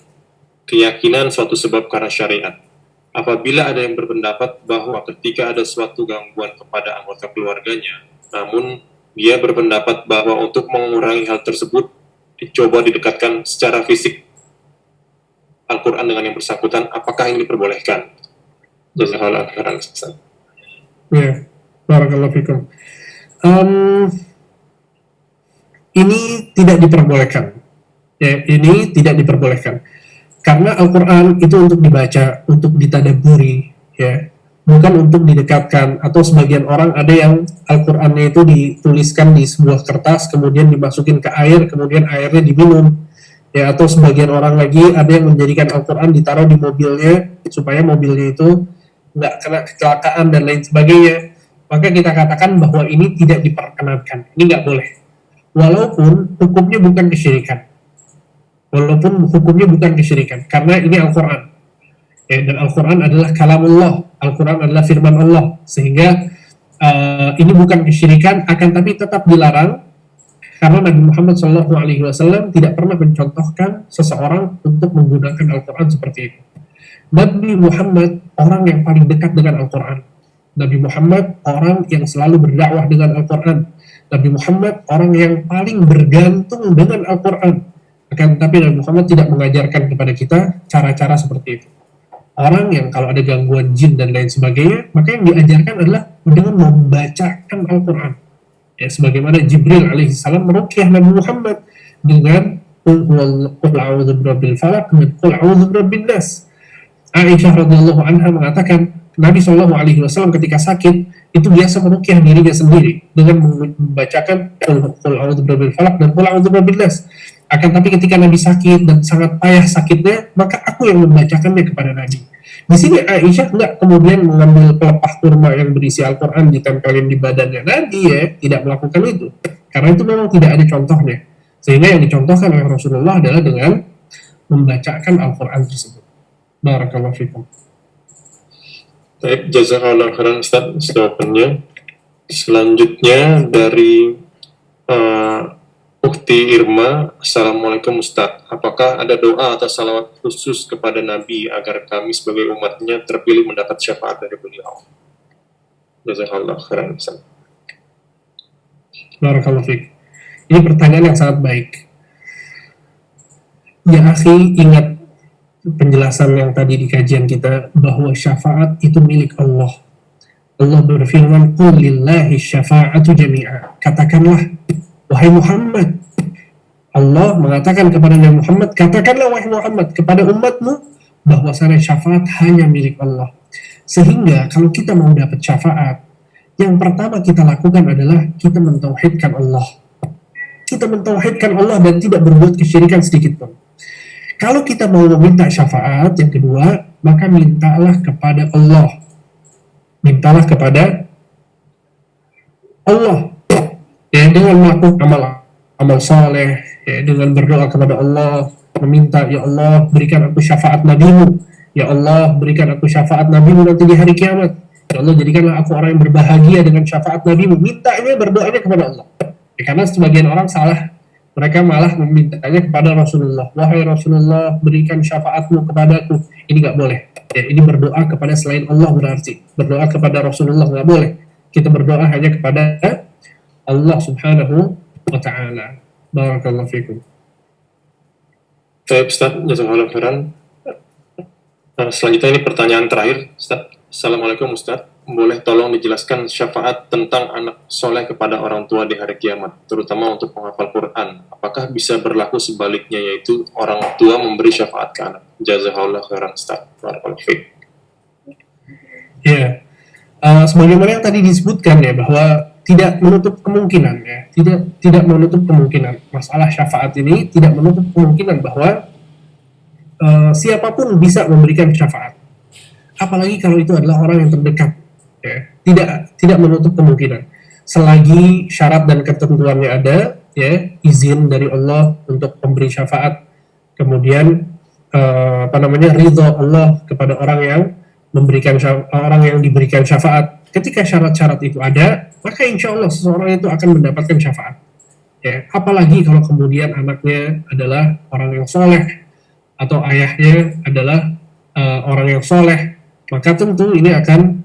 keyakinan suatu sebab karena syariat. Apabila ada yang berpendapat bahwa ketika ada suatu gangguan kepada anggota keluarganya, namun dia berpendapat bahwa untuk mengurangi hal tersebut dicoba didekatkan secara fisik Al-Quran dengan yang bersangkutan, apakah ini diperbolehkan? Jazakallahu khairan Ustaz. Ya, barakallahu fikum. Ini tidak diperbolehkan. Ya, ini tidak diperbolehkan. Karena Al-Quran itu untuk dibaca, untuk ditadaburi, ya, bukan untuk didekatkan. Atau sebagian orang ada yang Al-Qurannya itu dituliskan di sebuah kertas, kemudian dimasukin ke air, kemudian airnya diminum. Ya, atau sebagian orang lagi ada yang menjadikan Al-Quran ditaruh di mobilnya supaya mobilnya itu nggak kena kecelakaan dan lain sebagainya. Maka kita katakan bahwa ini tidak diperkenankan, ini nggak boleh. Walaupun hukumnya bukan kesyirikan, karena ini Al-Quran. Ya, dan Al-Quran adalah kalamullah, Al-Quran adalah firman Allah, sehingga ini bukan kesyirikan, akan tapi tetap dilarang, karena Nabi Muhammad SAW tidak pernah mencontohkan seseorang untuk menggunakan Al-Quran seperti itu. Nabi Muhammad orang yang paling dekat dengan Al-Quran. Nabi Muhammad orang yang selalu berdakwah dengan Al-Quran. Nabi Muhammad orang yang paling bergantung dengan Al-Quran. Akan tetapi Nabi Muhammad tidak mengajarkan kepada kita cara-cara seperti itu. Orang yang kalau ada gangguan jin dan lain sebagainya, maka yang diajarkan adalah dengan membacakan Al-Quran. Ya, sebagaimana Jibril alaihissalam meruqyah Nabi Muhammad dengan Qul a'udzu birabbil falaq dan Qul a'udzu birabbin nas. Aisyah radhiyallahu anha mengatakan Nabi SAW ketika sakit itu biasa meruqyah dirinya sendiri dengan membacakan Qul a'udzu birabbil falaq dan Qul a'udzu birabbin nas. Akan tapi ketika Nabi sakit dan sangat payah sakitnya, maka aku yang membacakannya kepada Nabi. Di sini Aisyah enggak kemudian mengambil pelepah kurma yang berisi Al-Quran ditempelin di badannya Nabi, ya, tidak melakukan itu. Karena itu memang tidak ada contohnya. Sehingga yang dicontohkan oleh Rasulullah adalah dengan membacakan Al-Quran tersebut. Barakallahu fikum. Baik, jazakallahu khairan Ustaz jawabannya. Selanjutnya dari Ukti Irma. Assalamualaikum Ustaz, apakah ada doa atau salawat khusus kepada Nabi agar kami sebagai umatnya terpilih mendapat syafaat dari beliau? Jazakallahu khairan Ustaz. Barakallahu fiik. Ini pertanyaan yang sangat baik. Ya akhi, ingat penjelasan yang tadi di kajian kita bahwa syafaat itu milik Allah. Allah berfirman, "Qul lillahi syafa'atu jami'a." Katakanlah, wahai Muhammad, Allah mengatakan kepada Nabi Muhammad, katakanlah wahai Muhammad kepada umatmu bahwasanya syafaat hanya milik Allah. Sehingga kalau kita mau dapat syafaat, yang pertama kita lakukan adalah kita mentauhidkan Allah. Kita mentauhidkan Allah dan tidak berbuat kesyirikan sedikit pun. Kalau kita mau meminta syafaat, yang kedua, maka mintalah kepada Allah. Mintalah kepada Allah. Ya, dengan melakukan amal saleh, ya, dengan berdoa kepada Allah, meminta, ya Allah berikan aku syafaat nabimu, ya Allah berikan aku syafaat nabimu nanti di hari kiamat, ya Allah jadikanlah aku orang yang berbahagia dengan syafaat nabimu. Mintanya, berdoanya kepada Allah. Ya, karena sebagian orang salah, mereka malah memintanya kepada Rasulullah. Wahai Rasulullah, berikan syafaatmu kepadaku. Ini nggak boleh. Ya, ini berdoa kepada selain Allah berarti. Berdoa kepada Rasulullah nggak boleh. Kita berdoa hanya kepada Allah subhanahu wa ta'ala. Barakallahu fikum. Baik Ustaz, jazakallahu khairan. Selanjutnya ini pertanyaan terakhir Ustaz. Assalamualaikum Ustaz, boleh tolong dijelaskan syafaat tentang anak soleh kepada orang tua di hari kiamat, terutama untuk penghafal Quran. Apakah bisa berlaku sebaliknya, yaitu orang tua memberi syafaat ke anak? Jazakallahu khairan Ustaz. Barakallahu fikum. Ya, sebagaimana yang tadi disebutkan ya, bahwa tidak menutup kemungkinan ya, tidak menutup kemungkinan masalah syafaat ini tidak menutup kemungkinan bahwa siapapun bisa memberikan syafaat, apalagi kalau itu adalah orang yang terdekat ya. Tidak menutup kemungkinan selagi syarat dan ketentuannya ada ya, izin dari Allah untuk memberi syafaat, kemudian ridho Allah kepada orang yang diberikan syafaat. Ketika syarat-syarat itu ada, maka insya Allah seseorang itu akan mendapatkan syafaat ya. Apalagi kalau kemudian anaknya adalah orang yang soleh atau ayahnya adalah orang yang soleh, maka tentu ini akan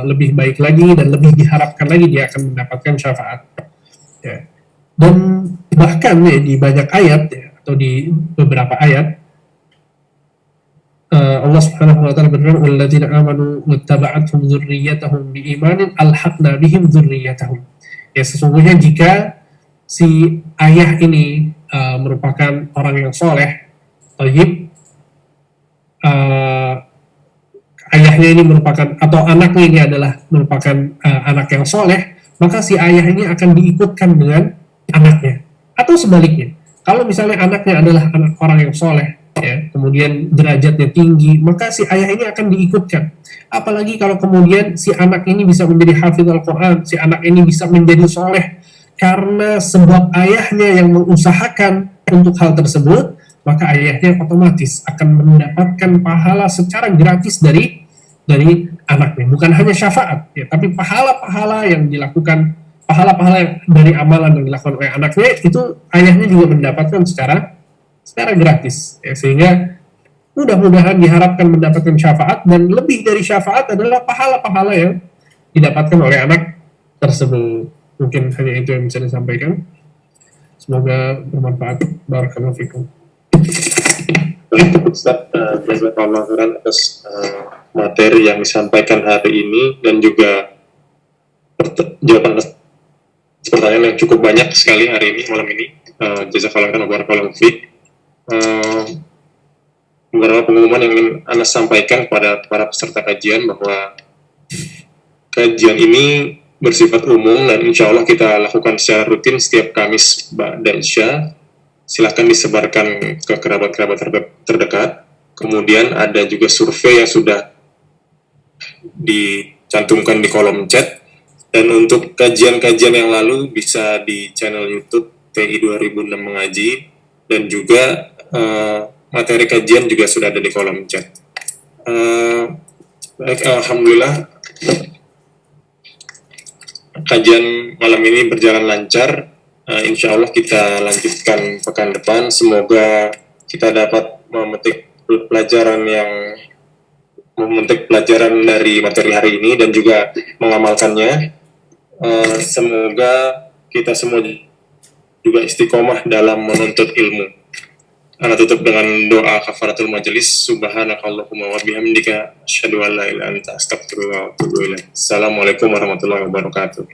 lebih baik lagi dan lebih diharapkan lagi dia akan mendapatkan syafaat ya. Dan bahkan ya, di banyak ayat ya, atau di beberapa ayat Allah Subhanahu wa taala berfirman, "Walladzina amanu wattaba'athum dzurriyyatuhum biimanin alhaqna bihim dzurriyyatahum." Ya, sesungguhnya jika si ayah ini merupakan orang yang soleh, thayyib, ayahnya ini merupakan atau anaknya ini adalah merupakan anak yang soleh, maka si ayah ini akan diikutkan dengan anaknya. Atau sebaliknya, kalau misalnya anaknya adalah anak orang yang soleh, ya, kemudian derajatnya tinggi, maka si ayah ini akan diikutkan. Apalagi kalau kemudian si anak ini bisa menjadi hafidhul Quran, si anak ini bisa menjadi soleh karena sebab ayahnya yang mengusahakan untuk hal tersebut, maka ayahnya otomatis akan mendapatkan pahala secara gratis dari anaknya. Bukan hanya syafaat, ya, tapi pahala-pahala yang dilakukan, pahala-pahala dari amalan yang dilakukan oleh anaknya, itu ayahnya juga mendapatkan secara gratis. Ya, sehingga mudah-mudahan diharapkan mendapatkan syafaat, dan lebih dari syafaat adalah pahala-pahala yang didapatkan oleh anak tersebut. Mungkin hanya itu yang bisa disampaikan. Semoga bermanfaat. Barakallahu fikum. Ustaz, jazakallahu khairan atas materi yang disampaikan hari ini, dan juga jawaban pertanyaan yang cukup banyak sekali hari ini, malam ini. Jazakallahu khairan wa barakallahu fiik. Beberapa pengumuman yang ingin Anda sampaikan kepada para peserta kajian, bahwa kajian ini bersifat umum dan insya Allah kita lakukan secara rutin setiap Kamis ba'da Isya. Silahkan disebarkan ke kerabat-kerabat terdekat. Kemudian ada juga survei yang sudah dicantumkan di kolom chat. Dan untuk kajian-kajian yang lalu bisa di channel YouTube TI 2006 Mengaji, dan juga materi kajian juga sudah ada di kolom chat. Baik, alhamdulillah kajian malam ini berjalan lancar. Insya Allah kita lanjutkan pekan depan. Semoga kita dapat memetik pelajaran dari materi hari ini dan juga mengamalkannya. Semoga kita semua juga istiqomah dalam menuntut ilmu. Ana tutup dengan doa kafaratul majelis. Subhanakallahumma wa bihamdika asyhadu an la ilaha illa anta astaghfiruka wa atubu ilaik. Assalamualaikum warahmatullahi wabarakatuh.